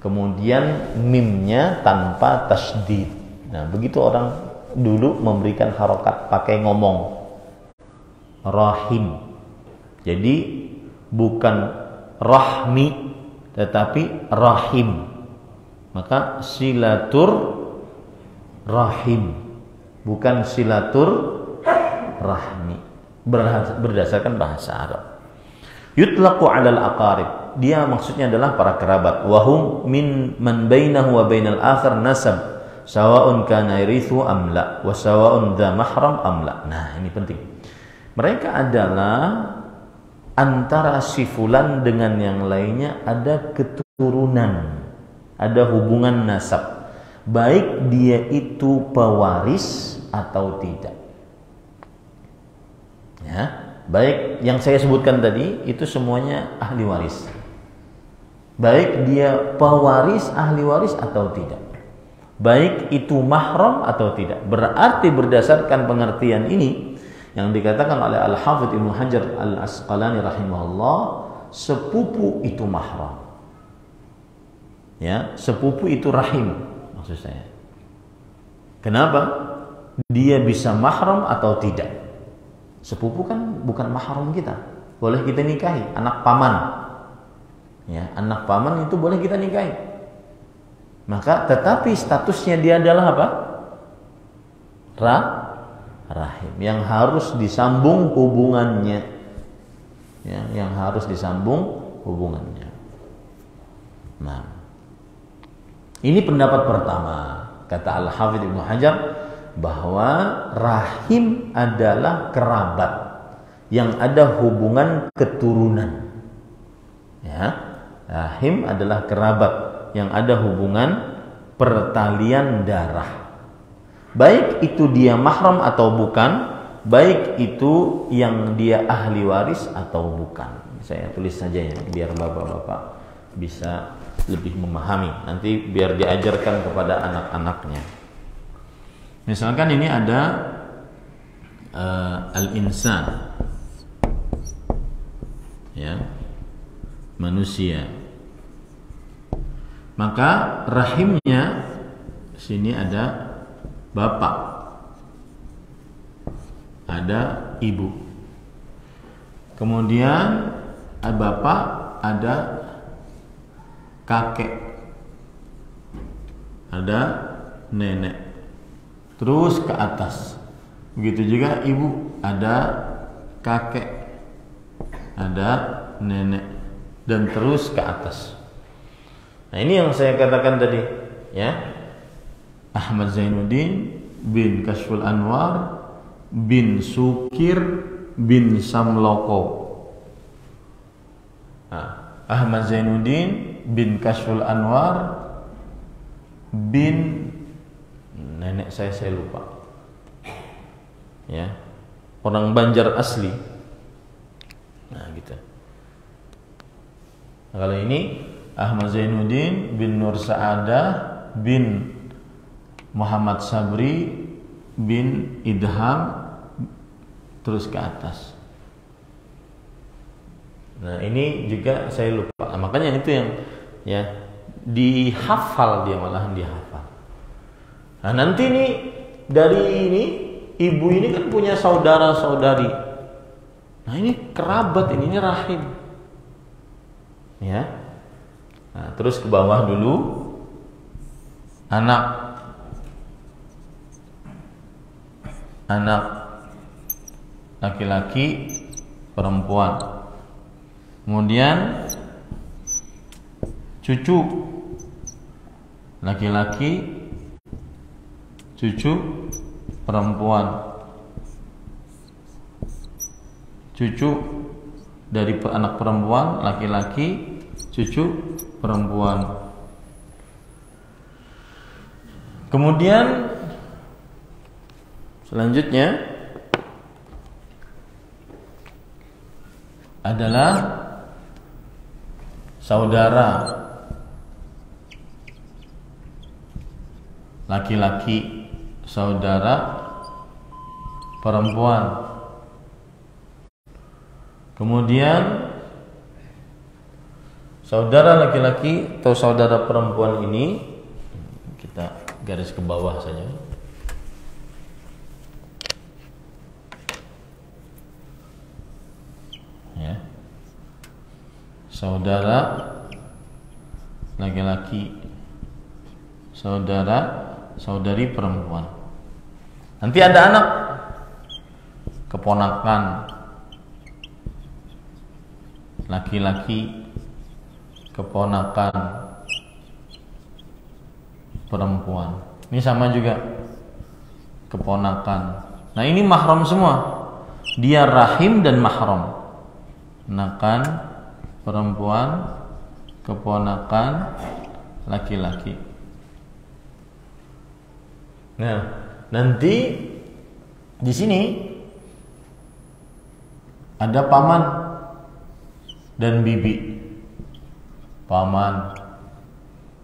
Kemudian mimnya tanpa tasdid. Nah, begitu orang dulu memberikan harokat pakai ngomong. Rahim. Jadi bukan rahmi tetapi rahim. Maka silatur rahim, bukan silatur rahmi, berdasarkan bahasa Arab. Yutlaqu 'alal aqarib, dia maksudnya adalah para kerabat. Wahum min man bainahu wa bainal akhir nasab, sawa'un kana yarithu am la, wa sawa'un dha mahram am la. Nah, ini penting. Mereka adalah antara si fulan dengan yang lainnya ada keturunan, ada hubungan nasab, baik dia itu pewaris atau tidak. Ya, baik yang saya sebutkan tadi itu semuanya ahli waris. Baik dia pewaris, ahli waris atau tidak. Baik itu mahram atau tidak. Berarti berdasarkan pengertian ini yang dikatakan oleh Al-Hafidz Ibnu Hajar Al-Asqalani rahimahullah, sepupu itu mahram. Ya, sepupu itu rahim maksud saya. Kenapa? Dia bisa mahram atau tidak. Sepupu kan bukan mahram kita. Boleh kita nikahi, anak paman. Ya, anak paman itu boleh kita nikahi. Maka tetapi statusnya dia adalah apa? Rahim, yang harus disambung hubungannya. Ya, yang harus disambung hubungannya. Nah, ini pendapat pertama, kata Al-Hafidz Ibnu Hajar, bahwa rahim adalah kerabat yang ada hubungan keturunan. Ya, rahim adalah kerabat yang ada hubungan pertalian darah. Baik itu dia mahram atau bukan, baik itu yang dia ahli waris atau bukan. Saya tulis saja ya, biar bapak-bapak bisa lebih memahami. Nanti biar diajarkan kepada anak-anaknya. Misalkan ini ada al-insan, ya, manusia. Maka rahimnya sini ada bapak, ada ibu. Kemudian bapak ada kakek. ada nenek. Terus ke atas. Begitu juga ibu, ada kakek, ada nenek, dan terus ke atas. Nah, ini yang saya katakan tadi, ya. Ahmad Zainuddin bin Kashful Anwar bin Sukir bin Samloko. Nah, Ahmad Zainuddin bin Kashful Anwar bin nenek saya lupa. Ya. Orang Banjar asli. Nah, gitu. Nah, kalau ini Ahmad Zainuddin bin Nur Sa'adah bin Muhammad Sabri bin Idham, terus ke atas. Nah, ini juga saya lupa. Nah, makanya itu yang ya dihafal, dia malahan dihafal. Nah, nanti nih dari ini ibu ini kan punya saudara-saudari. Nah, ini kerabat, ini rahim. Ya. Nah, terus ke bawah dulu anak laki-laki, perempuan. Kemudian cucu laki-laki, cucu perempuan. Cucu dari anak perempuan, laki-laki, cucu perempuan. Kemudian selanjutnya adalah saudara laki-laki, saudara perempuan. Kemudian saudara laki-laki atau saudara perempuan ini kita garis ke bawah saja. Ya. Saudara laki-laki, saudari perempuan. Nanti ada anak, keponakan laki-laki, keponakan perempuan. Ini sama juga, keponakan. Nah, ini mahram semua. Dia rahim dan mahram. Ponakan perempuan, keponakan laki-laki. Nah, nanti di sini ada paman dan bibi. Paman,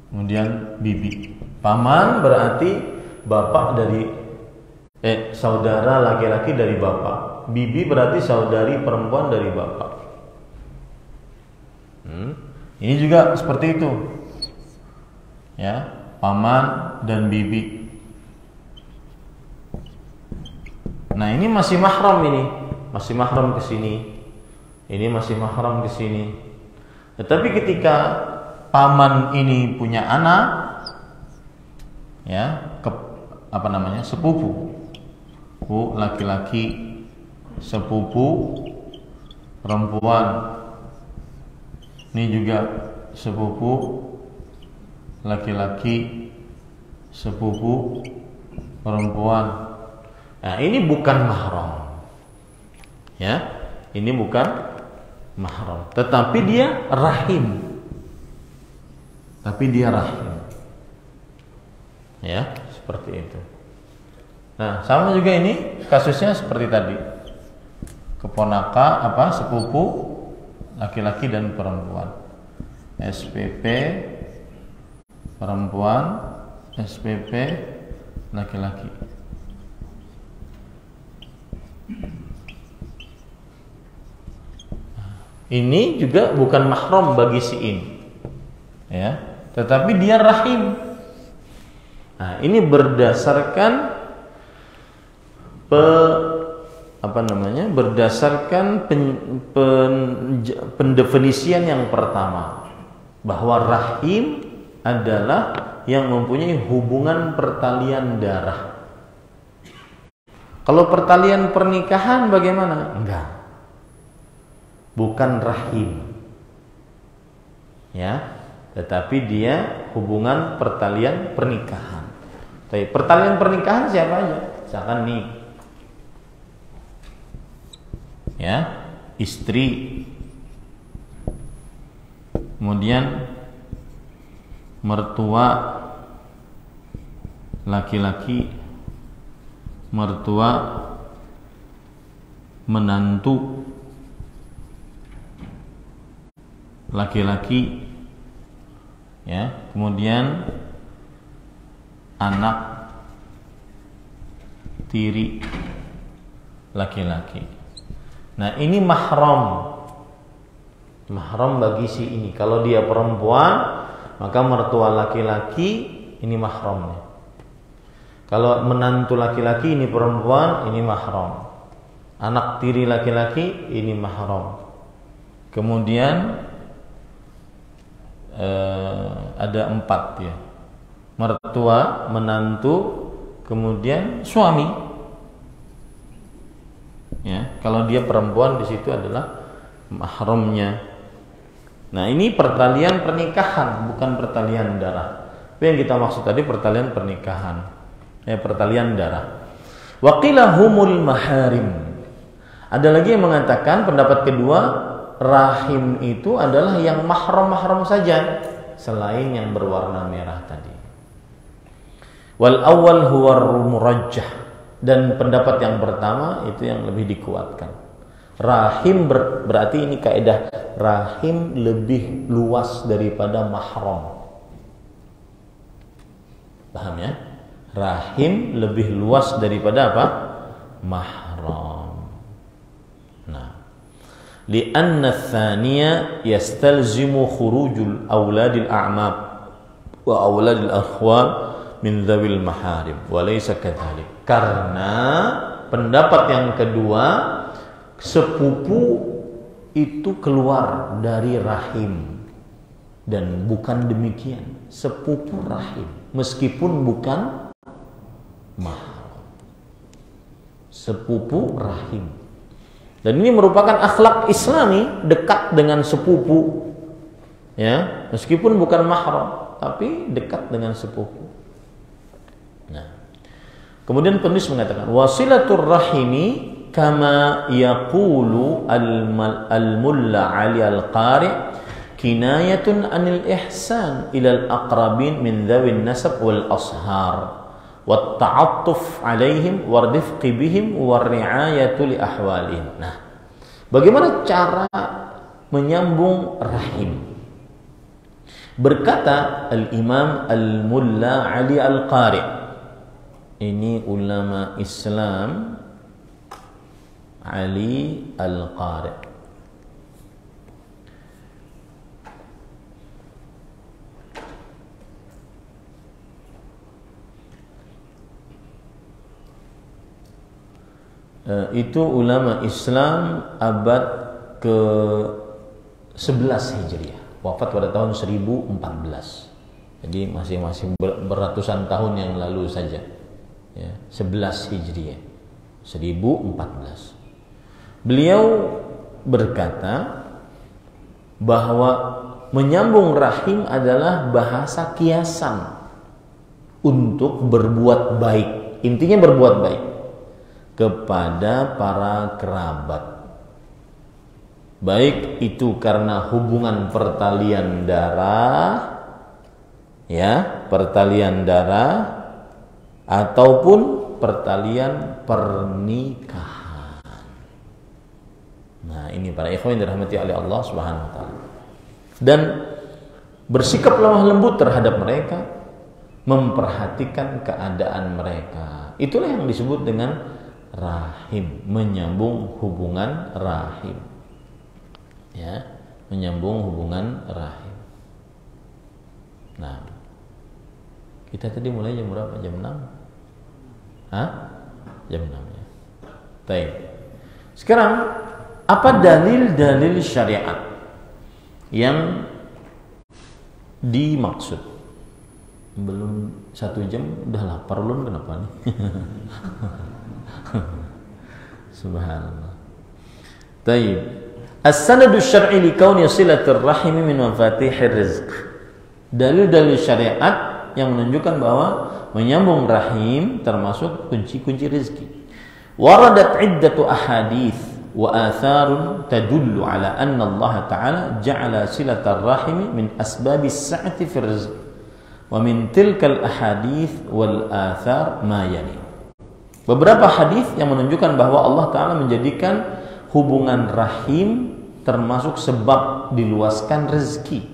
kemudian bibi. Paman berarti bapak dari saudara laki-laki dari bapak. Bibi berarti saudari perempuan dari bapak. Ini juga seperti itu. Ya, paman dan bibi. Nah, ini masih mahram ini. Masih mahram ke sini. Ini masih mahram ke sini. Tetapi ketika paman ini punya anak, ya, sepupu, laki-laki, sepupu perempuan. Ini juga sepupu laki-laki, sepupu perempuan. Nah, ini bukan mahram. Ya, ini bukan mahram, tetapi dia rahim. Ya, seperti itu. Nah, sama juga ini kasusnya seperti tadi. Keponakan sepupu laki-laki dan perempuan. SPP perempuan, SPP laki-laki. Ini juga bukan mahram bagi si ini, ya, tetapi dia rahim. Nah, ini berdasarkan berdasarkan pendefinisian yang pertama, bahwa rahim adalah yang mempunyai hubungan pertalian darah. Kalau pertalian pernikahan bagaimana? Enggak. Bukan rahim. Ya, tetapi dia hubungan pertalian pernikahan. Tapi pertalian pernikahan siapa aja? Misalkan nih, ya, istri, kemudian mertua laki-laki, mertua menantu laki-laki, ya, kemudian anak tiri laki-laki. Nah, ini mahram bagi si ini. Kalau dia perempuan, maka mertua laki-laki ini mahramnya. Kalau menantu laki-laki ini perempuan, ini mahram. Anak tiri laki-laki ini mahram. Kemudian ada 4 ya. Mertua, menantu, kemudian suami. Ya, kalau dia perempuan di situ adalah mahramnya. Nah, ini pertalian pernikahan, bukan pertalian darah. Tapi yang kita maksud tadi pertalian pernikahan, pertalian darah. Wa qila humul maharim. Ada lagi yang mengatakan pendapat kedua, rahim itu adalah yang mahram-mahram saja selain yang berwarna merah tadi. Wal awal huwa murajjah, dan pendapat yang pertama itu yang lebih dikuatkan. Rahim berarti ini kaidah, rahim lebih luas daripada mahram. Paham ya? Rahim lebih luas daripada apa? Mahram. Nah, li'anna tsaniya yastalzimu khurujul auladil a'mab wa auladil akhwal min dzawil maharim wa laysa kadzalik. Karena pendapat yang kedua, sepupu itu keluar dari rahim, dan bukan demikian. Sepupu rahim meskipun bukan mahram. Sepupu rahim. Dan ini merupakan akhlak Islami, dekat dengan sepupu. Ya, meskipun bukan mahram, tapi dekat dengan sepupu. Nah, kemudian penulis mengatakan wasilatur rahimi kama yaqulu al-mulla Ali al-Qari kinayatun anil ihsan ilal aqrabin min dhawin nasab wal ashar wat ta'attuf alaihim wa rifqi bihim wa ri'ayatu li ahwalihim. Nah, bagaimana cara menyambung rahim? Berkata al-Imam al-Mulla Ali al-Qari, ini ulama Islam, Ali al-Qari, itu ulama Islam abad ke-11 Hijriah, wafat pada tahun 1014. Jadi masih beratusan tahun yang lalu saja. Ya, 11 Hijriah, 1014. Beliau berkata bahwa menyambung rahim adalah bahasa kiasan untuk berbuat baik. Intinya berbuat baik kepada para kerabat, baik itu karena hubungan pertalian darah, ya, pertalian darah, ataupun pertalian pernikahan. Nah, ini para ikhwan yang dirahmati oleh Allah Subhanahu wa taala. Dan bersikap lemah lembut terhadap mereka, memperhatikan keadaan mereka. Itulah yang disebut dengan rahim, menyambung hubungan rahim. Ya, menyambung hubungan rahim. Nah, kita tadi mulai jam berapa? Jam 6? Hah? Jam 6 ya. Baik. Sekarang apa dalil-dalil syariat yang dimaksud? Belum 1 jam udah lapar ulun, kenapa nih? Subhanallah. Taib. As-sanadu syar'i li kauni silatur rahimi min mafatihir rizq. Dalil-dalil syariat yang menunjukkan bahwa menyambung rahim termasuk kunci-kunci rezeki. Waradat iddatu ahadits wa atharun tadullu ala anna Allah Ta'ala ja'ala silatar rahimi min asbabis sa'ati fir rizq. Wa min tilkal ahadits wal athar ma yali. Beberapa hadis yang menunjukkan bahwa Allah Ta'ala menjadikan hubungan rahim termasuk sebab diluaskan rezeki.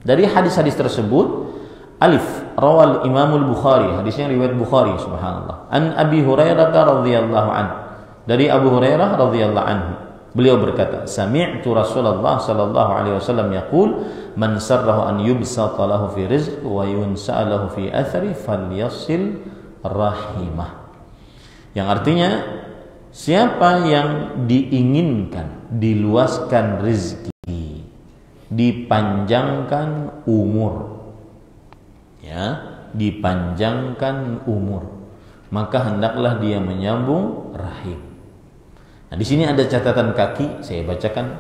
Dari hadis-hadis tersebut, alif, rawal Imamul Bukhari, hadisnya riwayat Bukhari, subhanallah. An Abi Hurairah radhiyallahu anhu. Dari Abu Hurairah radhiyallahu anhu. Beliau berkata, sami'tu Rasulullah sallallahu alaihi wasallam yaqul, man sarrahu an yubsata lahu fi rizq wa yunsa'a lahu fi athari falyasil rahimah. Yang artinya, siapa yang diinginkan diluaskan rezeki, dipanjangkan umur, ya, dipanjangkan umur, maka hendaklah dia menyambung rahim. Nah, di sini ada catatan kaki, saya bacakan.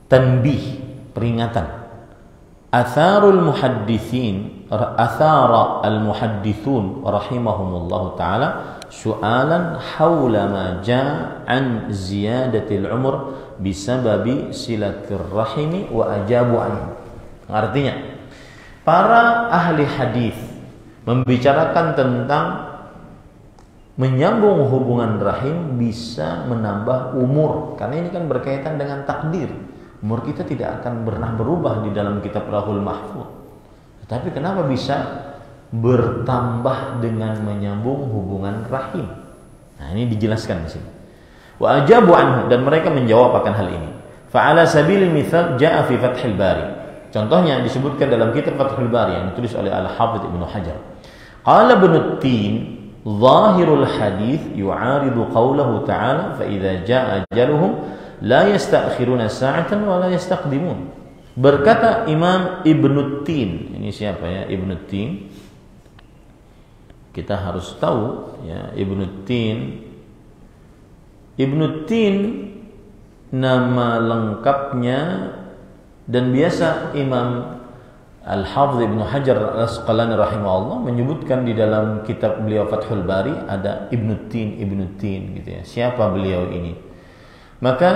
Tanbih, peringatan. Atharul muhaddithin, athara al-muhaddithun rahimahumullah ta'ala su'alan hawla ma ja'a an ziyadatil umur bisababi silatir rahimi wa ajabu anhu. Artinya, para ahli hadis membicarakan tentang menyambung hubungan rahim bisa menambah umur, karena ini kan berkaitan dengan takdir. Umur kita tidak akan pernah berubah di dalam kitab Lauhul Mahfuz. Tetapi kenapa bisa bertambah dengan menyambung hubungan rahim? Nah, ini dijelaskan di sini. Wa ajabu anhu, dan mereka menjawab akan hal ini. Fa ala sabilil mithal jaa fi Fathul Bari. Contohnya disebutkan dalam kitab Fathul Bari yang ditulis oleh Al-Hafidz Ibnu Hajar. Qala Ibnu Tin, zahirul hadits yu'aridu qawlahu ta'ala fa idza jaa ajaluhum la yasta'khiruna sa'atan wa la yastaqdimun. Berkata Imam Ibnu Tin, ini siapa ya Ibnu Tin? Kita harus tahu ya Ibnu Tin. Ibnu Tin nama lengkapnya, dan biasa Imam Al-Hafidz Ibnu Hajar Al-Asqalani rahimahullah menyebutkan di dalam kitab beliau Fathul Bari ada Ibnu Tin gitu ya. Siapa beliau ini? Maka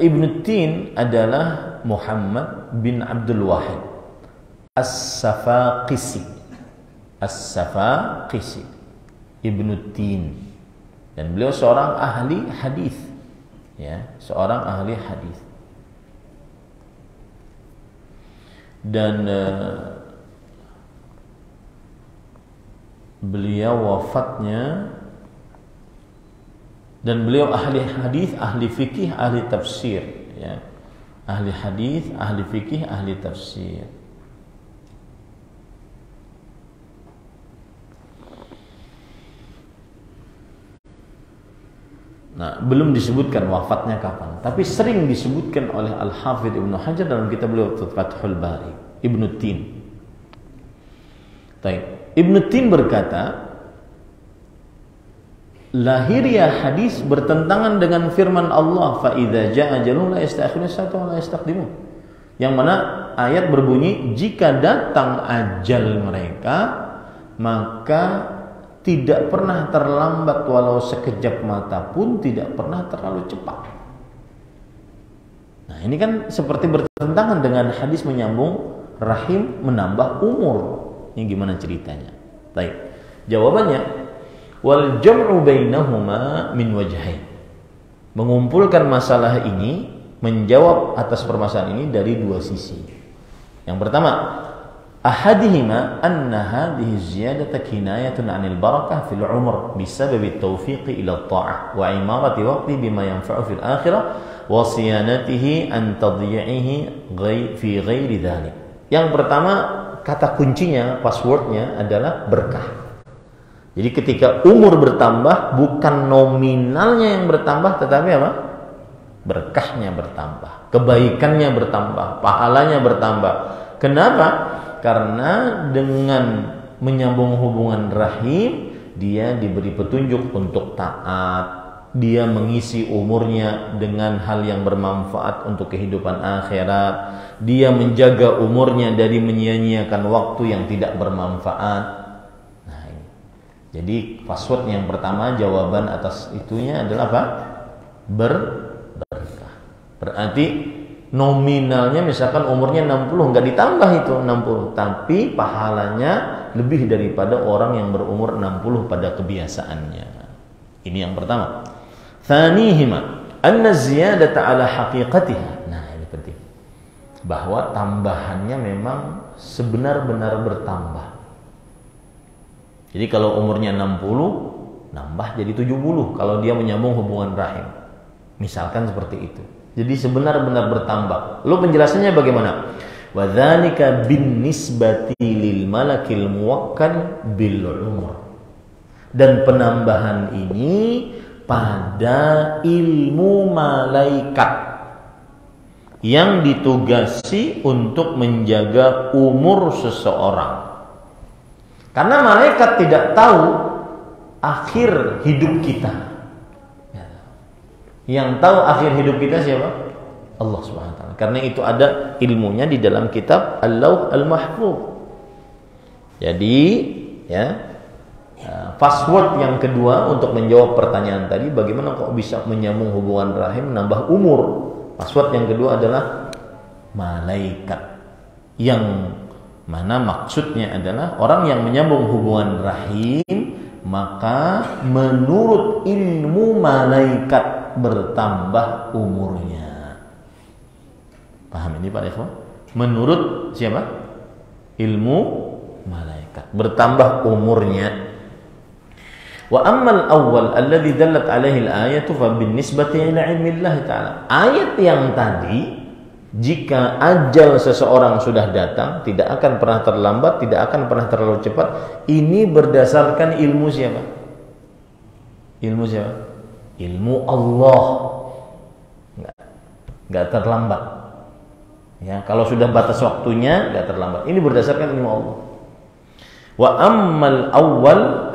Ibnu Tin adalah Muhammad bin Abdul Wahid As-Safaqisi. As-Safaqisi Ibnu Tin, dan beliau seorang ahli hadis, ya, seorang ahli hadis. Dan beliau wafatnya, dan beliau ahli hadis, ahli fikih, ahli tafsir, ya. Ahli hadis, ahli fikih, ahli tafsir. Nah, belum disebutkan wafatnya kapan, tapi sering disebutkan oleh Al-Hafidz Ibnu Hajar dalam kitab beliau Fathul Bari, Ibnu Tin. Ibnu Tin berkata, lahiriah hadis bertentangan dengan firman Allah, fa idza jaa ajaluhum la yasta'khiruna sa'atan wa la yastaqdimun. Yang mana ayat berbunyi, jika datang ajal mereka maka tidak pernah terlambat, walau sekejap mata pun tidak pernah terlalu cepat. Nah, ini kan seperti bertentangan dengan hadis menyambung rahim menambah umur. Ini gimana ceritanya? Baik. Jawabannya, wal jam'u bainahuma min wajhain. Mengumpulkan masalah ini, menjawab atas permasalahan ini dari dua sisi. Yang pertama, ahadihima anna hadhihi ziyadata kinayatun 'anil barakah fil umr bisababi at-tawfiq ila at-ta'ah wa imarati waqti bima yanfa'u fil akhirah wa siyanatihi an tadyi'ihi fi ghairi dhalik. Yang pertama, kata kuncinya, passwordnya adalah berkah. Jadi ketika umur bertambah, bukan nominalnya yang bertambah, tetapi apa? Berkahnya bertambah, kebaikannya bertambah, pahalanya bertambah. Kenapa? Karena dengan menyambung hubungan rahim, dia diberi petunjuk untuk taat. Dia mengisi umurnya dengan hal yang bermanfaat untuk kehidupan akhirat. Dia menjaga umurnya dari menyia-nyiakan waktu yang tidak bermanfaat. Nah, ini. Jadi password yang pertama, jawaban atas itunya adalah apa? Berkah. Berarti nominalnya misalkan umurnya 60, nggak ditambah itu 60, tapi pahalanya lebih daripada orang yang berumur 60 pada kebiasaannya. Ini yang pertama. Thanihima anna ziyadata ala haqiqatiha. Nah, ini penting. Bahwa tambahannya memang sebenar-benar bertambah. Jadi kalau umurnya 60, nambah jadi 70 kalau dia menyambung hubungan rahim. Misalkan seperti itu. Jadi sebenar-benar bertambah. Lalu penjelasannya bagaimana? Wa dzalika bin nisbati lil malakil muwakkal bil umur. Dan penambahan ini pada ilmu malaikat yang ditugasi untuk menjaga umur seseorang. Karena malaikat tidak tahu akhir hidup kita. Yang tahu akhir hidup kita siapa? Allah Subhanahu wa taala. Karena itu ada ilmunya di dalam kitab Al-Lauh Al-Mahfuz. Jadi, ya, password yang kedua untuk menjawab pertanyaan tadi, bagaimana kok bisa menyambung hubungan rahim, menambah umur? Password yang kedua adalah malaikat. Yang mana maksudnya adalah orang yang menyambung hubungan rahim, maka menurut ilmu malaikat bertambah umurnya. Paham ini Pak Ikhwan? Menurut siapa? Ilmu malaikat bertambah umurnya. Wa ammal awwal alladhi dallat alaihi al-ayatu fa binisbati ila ilmi Allah taala. Ayat yang tadi, jika ajal seseorang sudah datang, tidak akan pernah terlambat, tidak akan pernah terlalu cepat. Ini berdasarkan ilmu siapa? Ilmu siapa? Ilmu Allah. Enggak terlambat. Ya, kalau sudah batas waktunya enggak terlambat. Ini berdasarkan ilmu Allah. Wa ammal awwal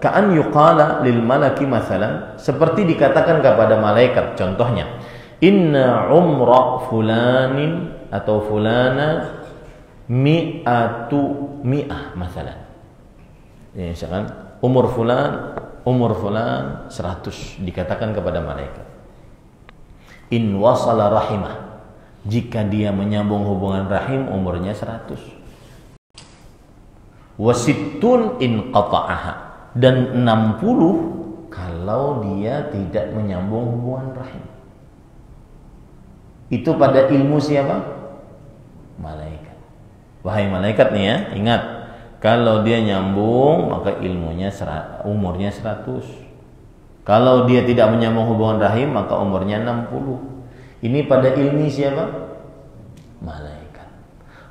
ka'an yuqala lil malaki mathalan, seperti dikatakan kepada malaikat, contohnya inna umra fulanin atau fulana mi'ah mathalan. Ya, misalkan umur fulan 100, dikatakan kepada malaikat. In wasala rahimah, jika dia menyambung hubungan rahim umurnya 100. Wasittun in qata'aha, dan 60 kalau dia tidak menyambung hubungan rahim. Itu pada ilmu siapa? Malaikat. Wahai malaikat nih ya, ingat, kalau dia nyambung maka ilmunya umurnya 100. Kalau dia tidak menyambung hubungan rahim maka umurnya 60. Ini pada ilmu siapa? Malaikat.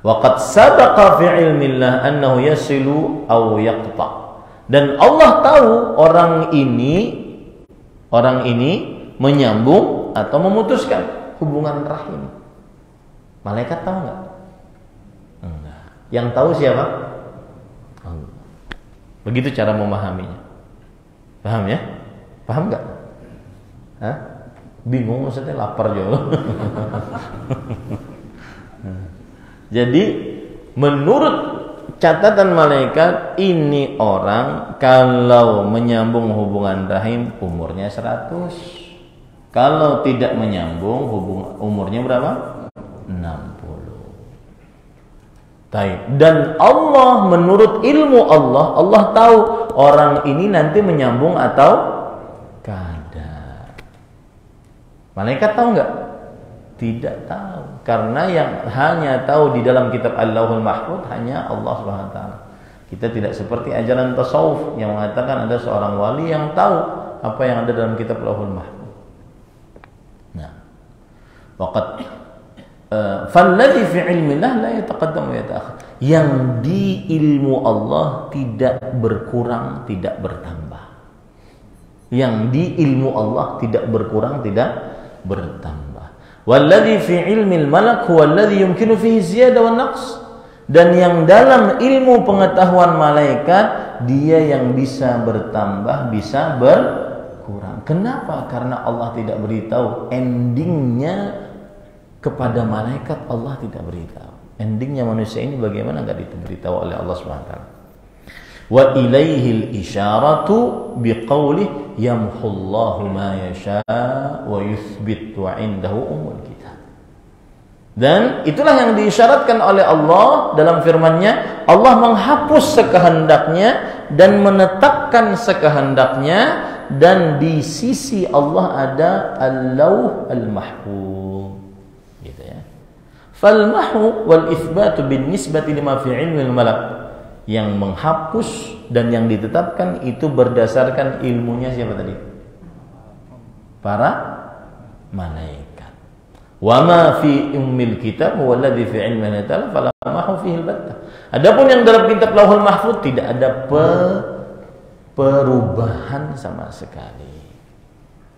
Wa qad sabaqa fi ilmillah annahu yasilu aw yaqta'. Dan Allah tahu orang ini menyambung atau memutuskan hubungan rahim. Malaikat tahu enggak? Enggak. Yang tahu siapa? Allah. Begitu cara memahaminya. Paham ya? Paham enggak? Hah? Bingung maksudnya, lapar juga. Jadi menurut catatan malaikat, ini orang kalau menyambung hubungan rahim umurnya 100. Kalau tidak menyambung umurnya berapa? 60. Baik. Dan Allah, menurut ilmu Allah tahu orang ini nanti menyambung atau kada. Malaikat tahu enggak? Tidak tahu. Karena yang hanya tahu di dalam kitab Al-Lauhul Mahfuz hanya Allah Subhanahu wa taala. Kita tidak seperti ajaran tasawuf yang mengatakan ada seorang wali yang tahu apa yang ada dalam kitab Al-Lauhul Mahfuz. Nah, waqad falladhi fi ilmillah la yataqaddam wa yata'akhir. Yang di ilmu Allah tidak berkurang, tidak bertambah. Yang di ilmu Allah tidak berkurang, tidak bertambah. Walladhi fi ilmil malak huwa alladhi yumkinu fihi ziyadah wan naqs. Dan yang dalam ilmu pengetahuan malaikat, dia yang bisa bertambah, bisa berkurang. Kenapa? Karena Allah tidak beritahu endingnya kepada malaikat. Allah tidak beritahu endingnya manusia ini bagaimana, nggak diberitahu oleh Allah SWT. Wa ilaihil isyaratu biqaulih yamhullahu ma yasha wa yuthbit wa indahu umul kitab. Dan itulah yang diisyaratkan oleh Allah dalam firman-Nya, Allah menghapus sekehendaknya dan menetapkan sekehendaknya, dan di sisi Allah ada al-lauh al-mahfuz. Gitu ya. Fal mahwu wal itsbatu bin nisbati lima fi ilmil malak. Yang menghapus dan yang ditetapkan itu berdasarkan ilmunya siapa tadi? Para malaikat. Wa ma fi ummil kitab huwa alladhi fi ilmihi ta'ala fala mahu fihi al-batta. Adapun yang dalam kitab Lauhul Mahfuz tidak ada perubahan sama sekali.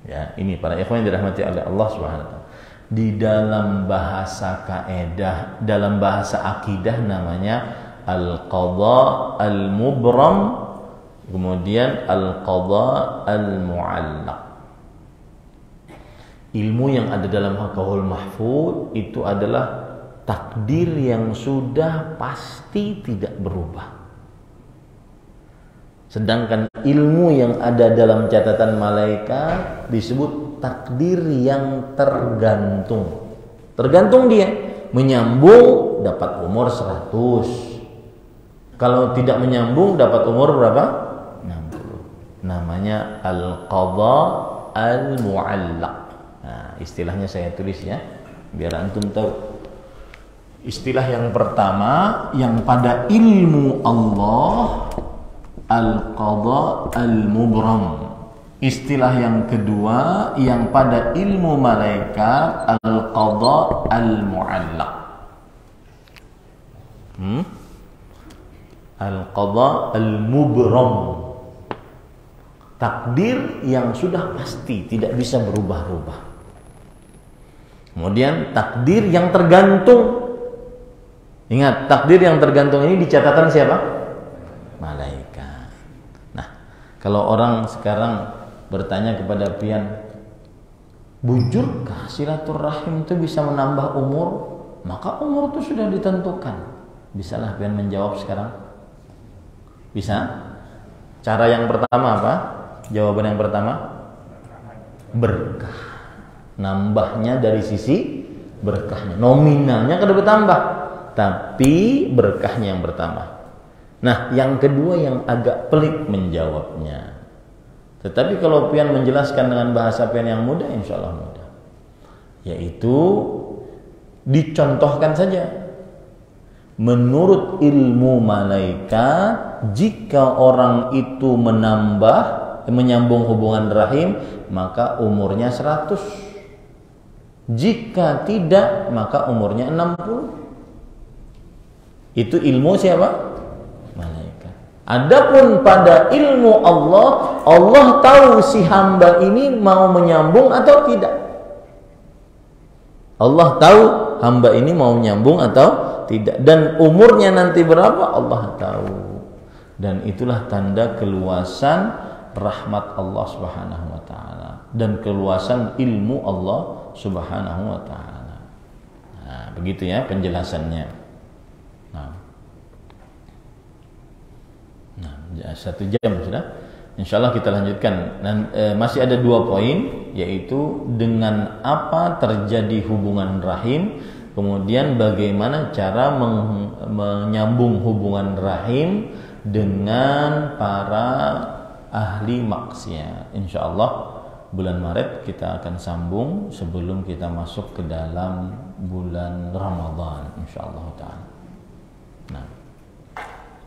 Ya, ini para ikhwan yang dirahmati oleh Allah Subhanahu wa taala. Di dalam bahasa kaidah, dalam bahasa akidah namanya al-qadha al-mubram, kemudian al-qadha al-mu'allaq. Ilmu yang ada dalam Lauhul Mahfuz itu adalah takdir yang sudah pasti tidak berubah. Sedangkan ilmu yang ada dalam catatan malaikat disebut takdir yang tergantung. Tergantung dia, menyambung dapat umur 100. Kalau tidak menyambung dapat umur berapa? 60. Namanya al-qadha al-mu'allaq. Nah, istilahnya saya tulis ya, biar antum tahu. Istilah yang pertama yang pada ilmu Allah al-qadha al-mubram. Istilah yang kedua yang pada ilmu malaikat al-qadha al-mu'allaq. Al-qadha al-mubram. Takdir yang sudah pasti tidak bisa berubah-ubah. Kemudian takdir yang tergantung. Ingat, takdir yang tergantung ini di catatan siapa? Malaikat. Nah, kalau orang sekarang bertanya kepada pian, bujurkah silaturahim itu bisa menambah umur? Maka umur itu sudah ditentukan. Bisalah pian menjawab sekarang? Bisa? Cara yang pertama apa? Jawaban yang pertama, berkah. Nambahnya dari sisi berkahnya. Nominalnya kada bertambah, tapi berkahnya yang bertambah. Nah, yang kedua yang agak pelik menjawabnya. Tetapi kalau pian menjelaskan dengan bahasa pian yang mudah, insya Allah mudah. Yaitu dicontohkan saja. Menurut ilmu malaikat, jika orang itu menyambung hubungan rahim, maka umurnya 100. Jika tidak, maka umurnya 60. Itu ilmu siapa? Malaikat. Adapun pada ilmu Allah, Allah tahu si hamba ini mau menyambung atau tidak. Allah tahu hamba ini mau menyambung atau tidak. Dan umurnya nanti berapa, Allah tahu. Dan itulah tanda keluasan rahmat Allah Subhanahu wa taala dan keluasan ilmu Allah Subhanahu wa taala. Nah, begitu ya penjelasannya. Nah, 1 jam sudah. Insyaallah kita lanjutkan. Dan masih ada 2 poin, yaitu dengan apa terjadi hubungan rahim, kemudian bagaimana cara menyambung hubungan rahim dengan para ahli maksiat. Insyaallah bulan Maret kita akan sambung sebelum kita masuk ke dalam bulan Ramadan, insyaallah taala. Nah,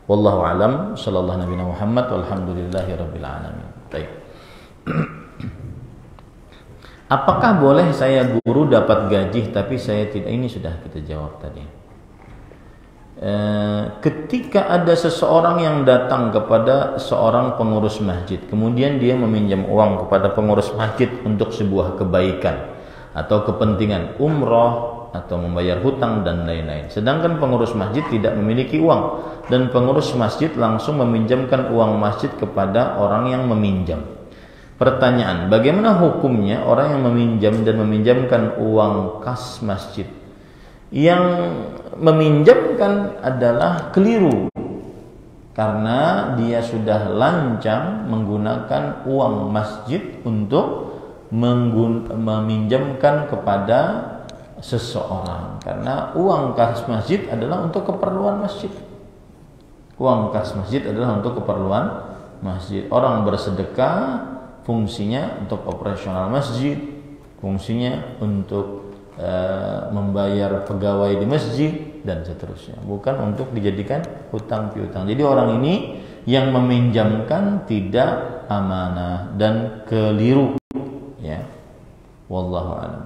wallahu alam, sallallahu nabi Muhammad walhamdulillahirabbil alamin. Baik. Apakah boleh saya guru dapat gaji tapi saya tidak? Ini sudah kita jawab tadi. Ketika ada seseorang yang datang kepada seorang pengurus masjid, kemudian dia meminjam uang kepada pengurus masjid untuk sebuah kebaikan atau kepentingan umroh, atau membayar hutang dan lain-lain. Sedangkan pengurus masjid tidak memiliki uang dan pengurus masjid langsung meminjamkan uang masjid kepada orang yang meminjam. Pertanyaan, bagaimana hukumnya orang yang meminjam dan meminjamkan uang kas masjid? Yang meminjamkan adalah keliru karena dia sudah lancang menggunakan uang masjid untuk meminjamkan kepada seseorang, karena uang kas masjid adalah untuk keperluan masjid. Uang kas masjid adalah untuk keperluan masjid. Orang bersedekah fungsinya untuk operasional masjid, fungsinya untuk membayar pegawai di masjid dan seterusnya, bukan untuk dijadikan hutang piutang. Jadi orang ini yang meminjamkan tidak amanah dan keliru, ya. Wallahu a'lam.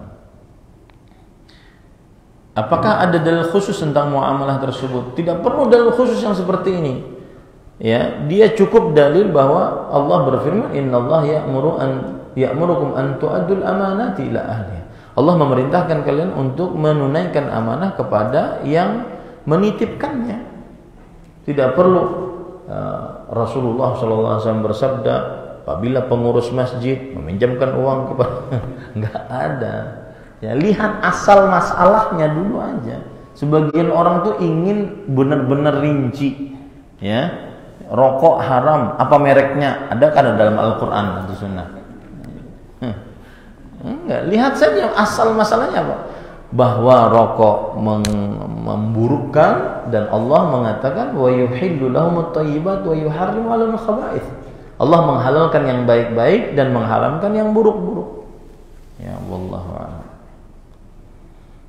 Apakah ada dalil khusus tentang muamalah tersebut? Tidak perlu dalil khusus yang seperti ini. Ya, dia cukup dalil bahwa Allah berfirman, "Innallaha ya'murukum an tu'addul amanati ila ahliha." Allah memerintahkan kalian untuk menunaikan amanah kepada yang menitipkannya. Tidak perlu Rasulullah SAW bersabda, apabila pengurus masjid meminjamkan uang kepada enggak ada. Ya, lihat asal masalahnya dulu aja. Sebagian orang tuh ingin benar-benar rinci, ya. Rokok haram, apa mereknya? Ada kan dalam Al-Qur'an atau Sunnah? Enggak, lihat saja asal masalahnya apa. Bahwa rokok memburukkan dan Allah mengatakan wa yuhillu lahumut thayyibat wa yuharrimu 'alaihimul khaba'ith. Allah menghalalkan yang baik-baik dan mengharamkan yang buruk-buruk. Ya, wallahu a'lam.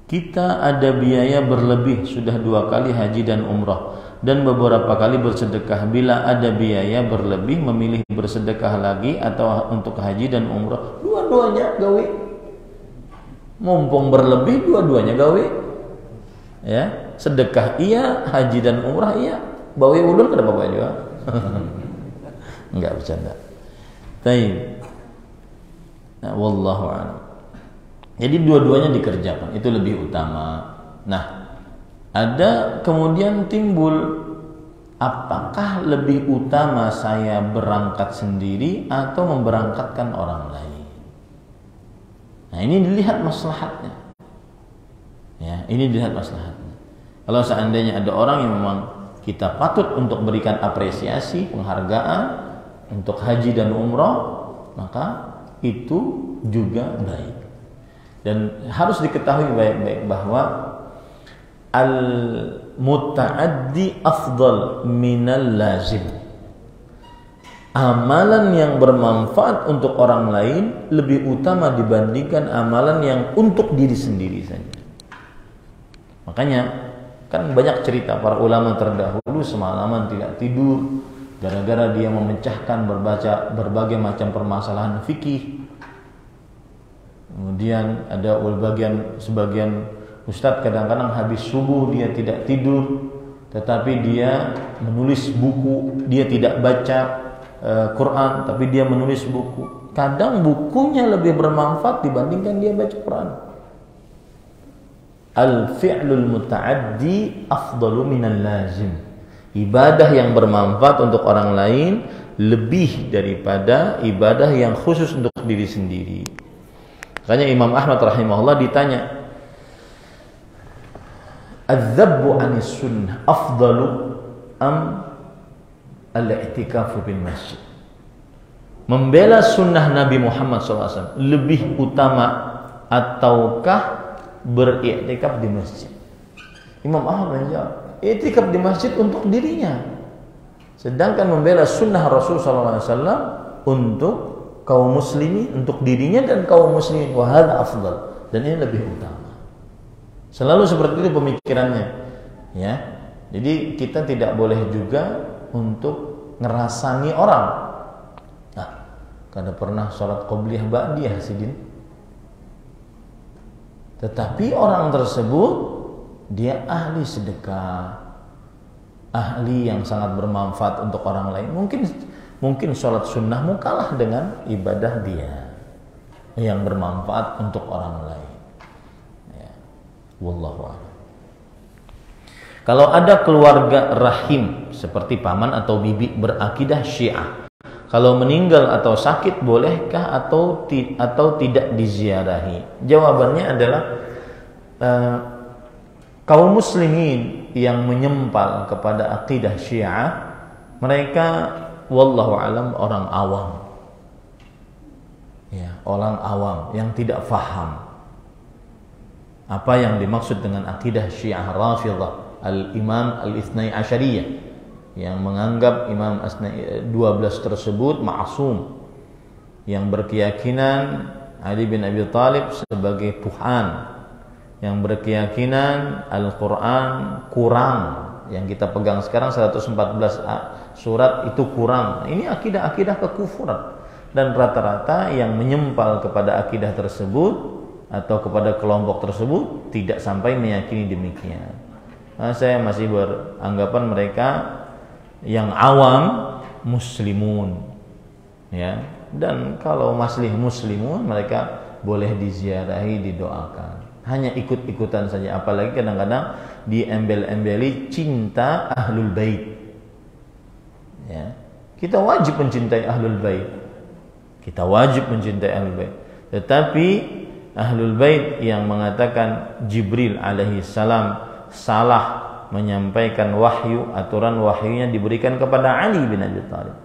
Kita ada biaya berlebih, sudah 2 kali haji dan umrah dan beberapa kali bersedekah. Bila ada biaya berlebih, memilih bersedekah lagi atau untuk haji dan umrah? Dua-duanya gawe. Mumpung berlebih, dua-duanya gawe. Ya, sedekah iya, haji dan umrah iya. Bawa ulun ke bapak juga. Enggak bercanda. Baik. Nah, wallahu a'lam. Jadi dua-duanya dikerjakan, itu lebih utama. Nah, ada kemudian timbul, apakah lebih utama saya berangkat sendiri atau memberangkatkan orang lain? Nah, ini dilihat maslahatnya. Ya, ini dilihat maslahatnya. Kalau seandainya ada orang yang memang kita patut untuk berikan apresiasi, penghargaan untuk haji dan umrah, maka itu juga baik. Dan harus diketahui baik-baik bahwa al-muta'addi afdal minal lazim. Amalan yang bermanfaat untuk orang lain lebih utama dibandingkan amalan yang untuk diri sendiri saja. Makanya kan banyak cerita para ulama terdahulu semalaman tidak tidur gara-gara dia memecahkan berbagai macam permasalahan fikih. Kemudian ada sebagian ustadz kadang-kadang habis subuh dia tidak tidur, tetapi dia menulis buku. Dia tidak baca Quran, tapi dia menulis buku. Kadang bukunya lebih bermanfaat dibandingkan dia baca Quran. Al-fi'lul muta'addi afdalu minal lazim. Ibadah yang bermanfaat untuk orang lain lebih daripada ibadah yang khusus untuk diri sendiri. Makanya Imam Ahmad rahimahullah ditanya, "Adz-dzabbu 'anis sunnah afdalu am al-i'tikafu bil masjid?" Membela sunnah Nabi Muhammad SAW lebih utama ataukah beriktikaf di masjid? Imam Ahmad menjawab, iktikaf di masjid untuk dirinya, sedangkan membela sunnah Rasulullah SAW untuk kaum muslimin, untuk dirinya dan kaum muslimin, wa hadza afdal, dan ini lebih utama. Selalu seperti itu pemikirannya, ya. Jadi kita tidak boleh juga untuk ngerasani orang. Nah, kada pernah sholat qobliyah ba'diyah sidin. Tetapi orang tersebut dia ahli sedekah, ahli yang sangat bermanfaat untuk orang lain. Mungkin sholat sunnahmu kalah dengan ibadah dia yang bermanfaat untuk orang lain. Ya. Wallahu a'lam. Kalau ada keluarga rahim seperti paman atau bibi berakidah Syiah, kalau meninggal atau sakit bolehkah atau tidak diziarahi? Jawabannya adalah kaum muslimin yang menyempal kepada akidah Syiah, mereka wallahu alam orang awam. Ya, orang awam yang tidak faham apa yang dimaksud dengan akidah Syiah Rafidhah Al-Imam Al-Ithnai Asyariyah, yang menganggap Imam 12 tersebut ma'asum, yang berkeyakinan Ali bin Abi Thalib sebagai Tuhan, yang berkeyakinan Al-Quran kurang, yang kita pegang sekarang 114 surat itu kurang. Ini akidah-akidah kekufuran, dan rata-rata yang menyempal kepada akidah tersebut atau kepada kelompok tersebut tidak sampai meyakini demikian. Nah, saya masih beranggapan mereka yang awam muslimun, ya. Dan kalau masih muslimun, mereka boleh diziarahi, didoakan. Hanya ikut-ikutan saja, apalagi kadang-kadang diembel-embeli cinta ahlul bait. Ya. Kita wajib mencintai ahlul bait. Kita wajib mencintai ahlul bait. Tetapi ahlul bait yang mengatakan Jibril alaihi salam salah menyampaikan wahyu, aturan wahyunya diberikan kepada Ali bin Abi Thalib.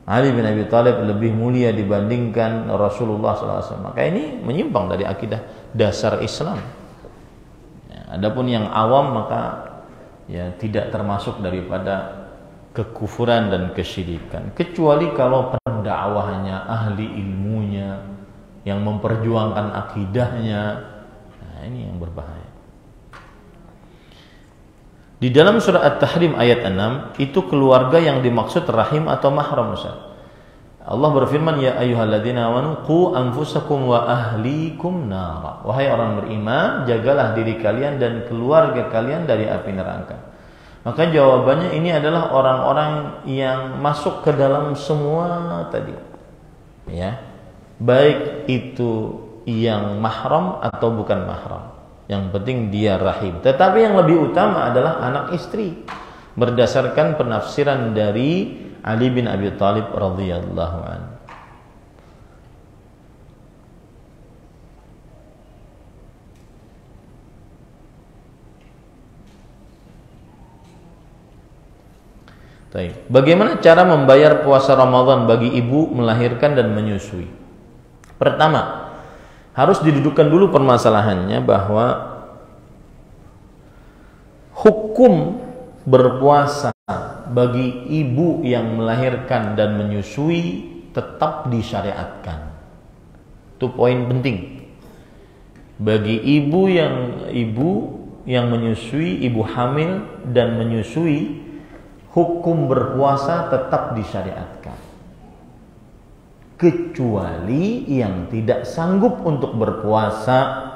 Ali bin Abi Thalib lebih mulia dibandingkan Rasulullah SAW. Maka ini menyimpang dari akidah dasar Islam. Ya, adapun yang awam maka ya tidak termasuk daripada kekufuran dan kesyirikan, kecuali kalau pendakwahnya, ahli ilmunya yang memperjuangkan akidahnya. Nah, ini yang berbahaya. Di dalam surah At-Tahrim ayat 6 itu keluarga yang dimaksud rahim atau mahram, Ustaz. Allah berfirman, ya ayyuhalladzina amanu qu anfusakum wa ahlikum nara. Wahai orang beriman, jagalah diri kalian dan keluarga kalian dari api neraka. Maka jawabannya ini adalah orang-orang yang masuk ke dalam semua tadi. Ya. Baik itu yang mahram atau bukan mahram. Yang penting dia rahim. Tetapi yang lebih utama adalah anak istri, berdasarkan penafsiran dari Ali bin Abi Thalib radhiyallahu anhu. Baik. Bagaimana cara membayar puasa Ramadan bagi ibu melahirkan dan menyusui? Pertama, harus didudukkan dulu permasalahannya bahwa hukum berpuasa bagi ibu yang melahirkan dan menyusui tetap disyariatkan. Itu poin penting. Bagi ibu yang menyusui, ibu hamil dan menyusui, hukum berpuasa tetap disyariatkan. Kecuali yang tidak sanggup untuk berpuasa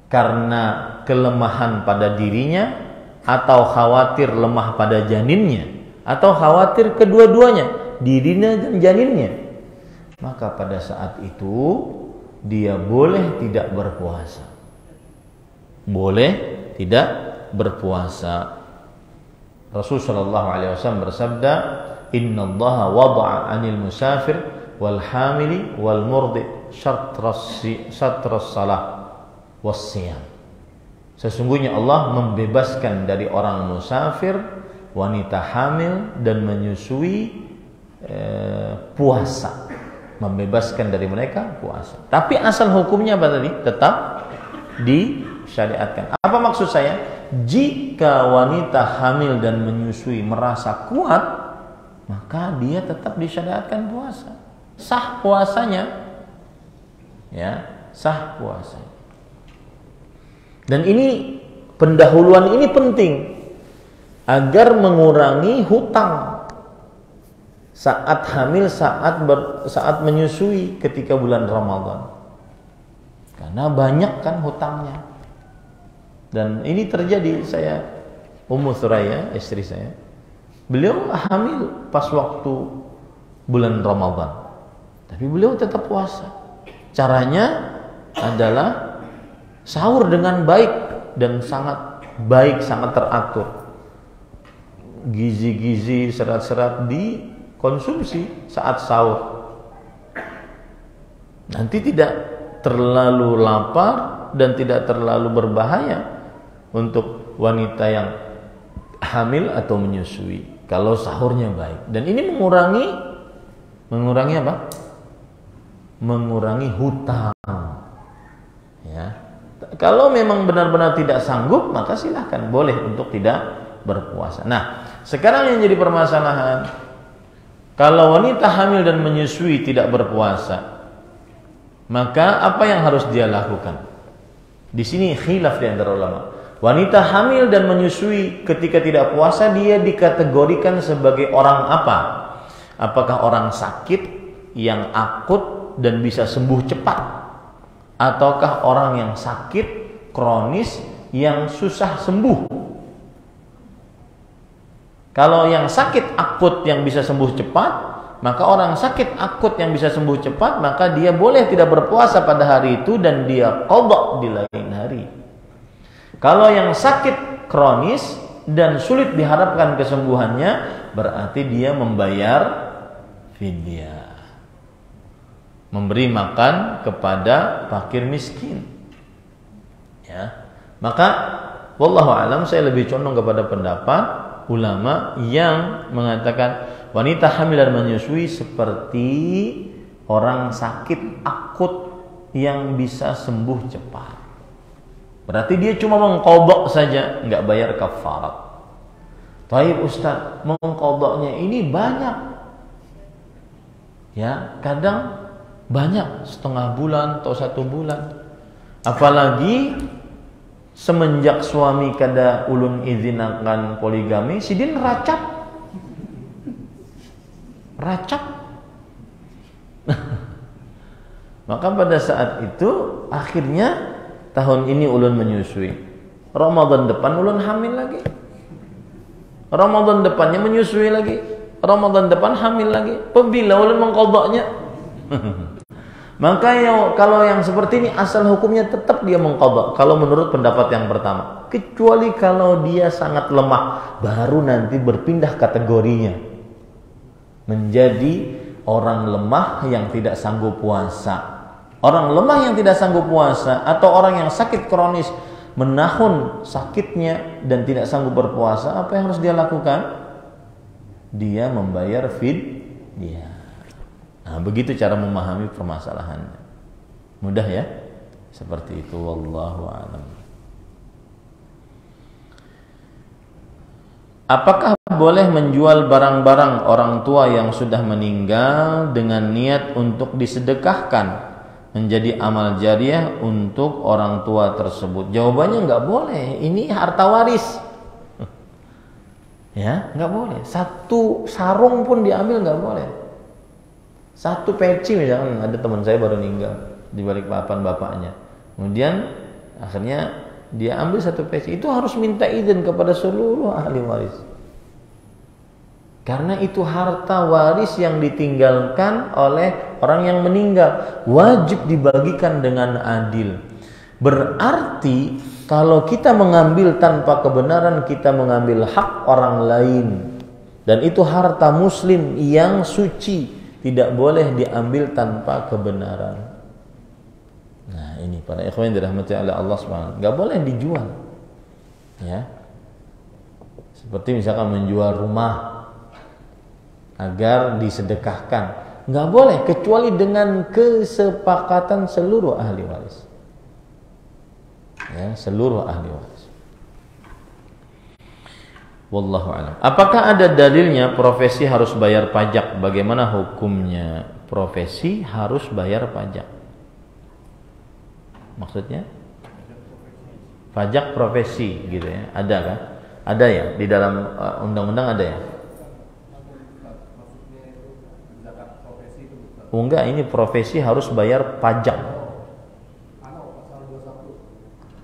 karena kelemahan pada dirinya, atau khawatir lemah pada janinnya, atau khawatir kedua-duanya, dirinya dan janinnya, maka pada saat itu dia boleh tidak berpuasa. Boleh tidak berpuasa. Rasulullah sallallahu alaihi wasallam bersabda, "Innallaha wada'a 'anil musafir wal hamili wal murdi syatras salah wassiyam." Sesungguhnya Allah membebaskan dari orang musafir, wanita hamil dan menyusui puasa. Membebaskan dari mereka puasa. Tapi asal hukumnya apa tadi? Tetap disyariatkan. Apa maksud saya? Jika wanita hamil dan menyusui merasa kuat, maka dia tetap disyariatkan puasa. Sah puasanya. Ya, sah puasanya. Dan ini pendahuluan ini penting agar mengurangi hutang saat hamil, saat menyusui ketika bulan Ramadan. Karena banyak kan hutangnya. Dan ini terjadi, saya Ummu Thuraya, istri saya, beliau hamil pas waktu bulan Ramadan, tapi beliau tetap puasa. Caranya adalah Sahur dengan baik dan sangat baik, sangat teratur. Gizi-gizi, serat-serat dikonsumsi saat sahur. Nanti tidak terlalu lapar dan tidak terlalu berbahaya untuk wanita yang hamil atau menyusui kalau sahurnya baik. Dan ini mengurangi apa? Mengurangi hutang. Ya. Kalau memang benar-benar tidak sanggup, maka silahkan, boleh untuk tidak berpuasa. Nah, sekarang yang jadi permasalahan, kalau wanita hamil dan menyusui tidak berpuasa, maka apa yang harus dia lakukan? Di sini khilaf di antara ulama. Wanita hamil dan menyusui ketika tidak puasa, dia dikategorikan sebagai orang apa? Apakah orang sakit yang akut dan bisa sembuh cepat? Ataukah orang yang sakit kronis yang susah sembuh? Kalau yang sakit akut yang bisa sembuh cepat, maka orang sakit akut yang bisa sembuh cepat, maka dia boleh tidak berpuasa pada hari itu dan dia qadha di lain hari. Kalau yang sakit kronis dan sulit diharapkan kesembuhannya, berarti dia membayar fidyah, memberi makan kepada fakir miskin. Ya. Maka wallahu alam, saya lebih condong kepada pendapat ulama yang mengatakan wanita hamil dan menyusui seperti orang sakit akut yang bisa sembuh cepat. Berarti dia cuma mengqadha saja, enggak bayar kafarat. Taib Ustaz, mengqadhanya ini banyak. Ya, kadang banyak, setengah bulan atau 1 bulan. Apalagi semenjak suami kada ulun izinakan poligami, sidin racap. Maka pada saat itu akhirnya tahun ini ulun menyusui, Ramadan depan ulun hamil lagi, Ramadan depannya menyusui lagi, Ramadan depan hamil lagi. Pembila ulun mengqadhanya. Maka kalau yang seperti ini asal hukumnya tetap dia mengqadha kalau menurut pendapat yang pertama. Kecuali kalau dia sangat lemah, baru nanti berpindah kategorinya menjadi orang lemah yang tidak sanggup puasa. Orang lemah yang tidak sanggup puasa atau orang yang sakit kronis menahun sakitnya dan tidak sanggup berpuasa, apa yang harus dia lakukan? Dia membayar fidyah. Nah, begitu cara memahami permasalahannya. Mudah ya? Seperti itu, wallahu a'lam. Apakah boleh menjual barang-barang orang tua yang sudah meninggal dengan niat untuk disedekahkan menjadi amal jariah untuk orang tua tersebut? Jawabannya nggak boleh. Ini harta waris. Ya, nggak boleh. 1 sarung pun diambil nggak boleh. 1 peci misalkan, ada teman saya baru meninggal di balik papan bapaknya. Kemudian akhirnya dia ambil 1 peci, itu harus minta izin kepada seluruh ahli waris. Karena itu harta waris yang ditinggalkan oleh orang yang meninggal, wajib dibagikan dengan adil. Berarti kalau kita mengambil tanpa kebenaran, kita mengambil hak orang lain. Dan itu harta muslim yang suci, tidak boleh diambil tanpa kebenaran. Nah, ini para ikhwan yang dirahmati oleh Allah Subhanahu, enggak boleh dijual. Ya. Seperti misalkan menjual rumah agar disedekahkan, enggak boleh kecuali dengan kesepakatan seluruh ahli waris. Ya, seluruh ahli waris. Wallahu a'lam. Apakah ada dalilnya profesi harus bayar pajak? Bagaimana hukumnya? Profesi harus bayar pajak. Maksudnya? Pajak profesi gitu ya. Ada kan? Ada ya di dalam undang-undang ada ya? Oh enggak, ini profesi harus bayar pajak.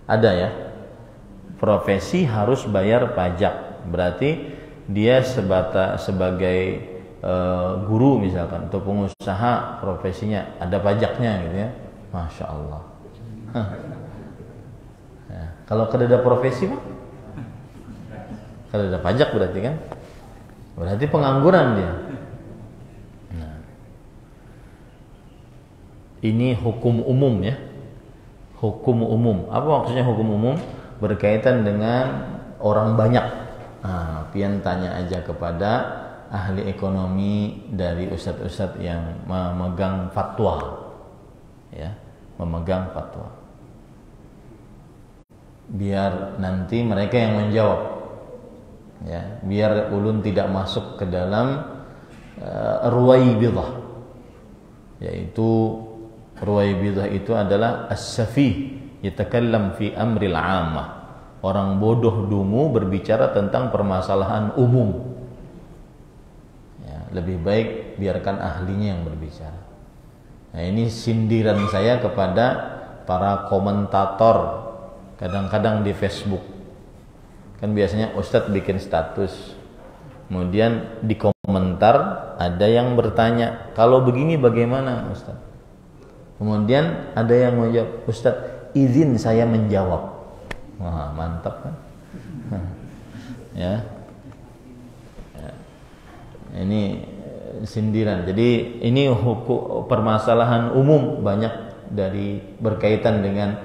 Ada ya? Profesi harus bayar pajak. Berarti dia sebagai guru misalkan atau pengusaha, profesinya ada pajaknya gitu ya. Masya Allah. Nah, kalau kedada profesi mah, kedada pajak berarti kan, berarti pengangguran dia. Nah, ini hukum umum ya, hukum umum. Apa maksudnya hukum umum? Berkaitan dengan orang banyak. Nah, pian tanya aja kepada ahli ekonomi dari ustadz-ustadz yang memegang fatwa, ya, memegang fatwa. Biar nanti mereka yang menjawab, ya, biar ulun tidak masuk ke dalam ruwaibidah, yaitu ruwaibidah itu adalah as-safih yatakallam fi amril 'ammah, orang bodoh dungu berbicara tentang permasalahan umum. Lebih baik biarkan ahlinya yang berbicara. Nah, ini sindiran saya kepada para komentator kadang-kadang di Facebook. Kan biasanya Ustadz bikin status, kemudian di komentar ada yang bertanya, kalau begini bagaimana Ustadz? Kemudian ada yang menjawab, Ustadz izin saya menjawab. Wah, mantap kan? Ya. Ini sindiran. Jadi ini hukum permasalahan umum, banyak dari berkaitan dengan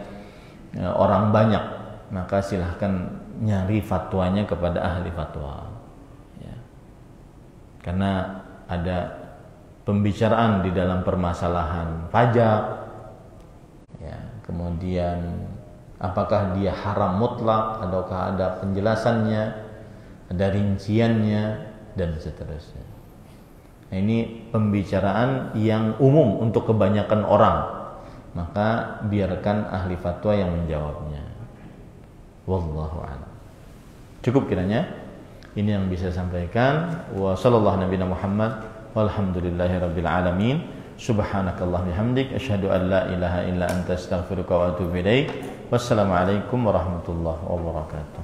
orang banyak. Maka silahkan nyari fatwanya kepada ahli fatwa. Ya. Karena ada pembicaraan di dalam permasalahan pajak. Ya. Kemudian apakah dia haram mutlak, ataukah ada penjelasannya, ada rinciannya, dan seterusnya. Nah, ini pembicaraan yang umum untuk kebanyakan orang, maka biarkan ahli fatwa yang menjawabnya. Wallahu a'lam. Cukup kiranya ini yang bisa saya sampaikan. Wa sallallahu nabiyana Muhammad walhamdulillahirabbil alamin. Subhanakallahumma bihamdik asyhadu an la ilaha illa anta astaghfiruka wa atubu ilaik. Wassalamualaikum warahmatullahi wabarakatuh.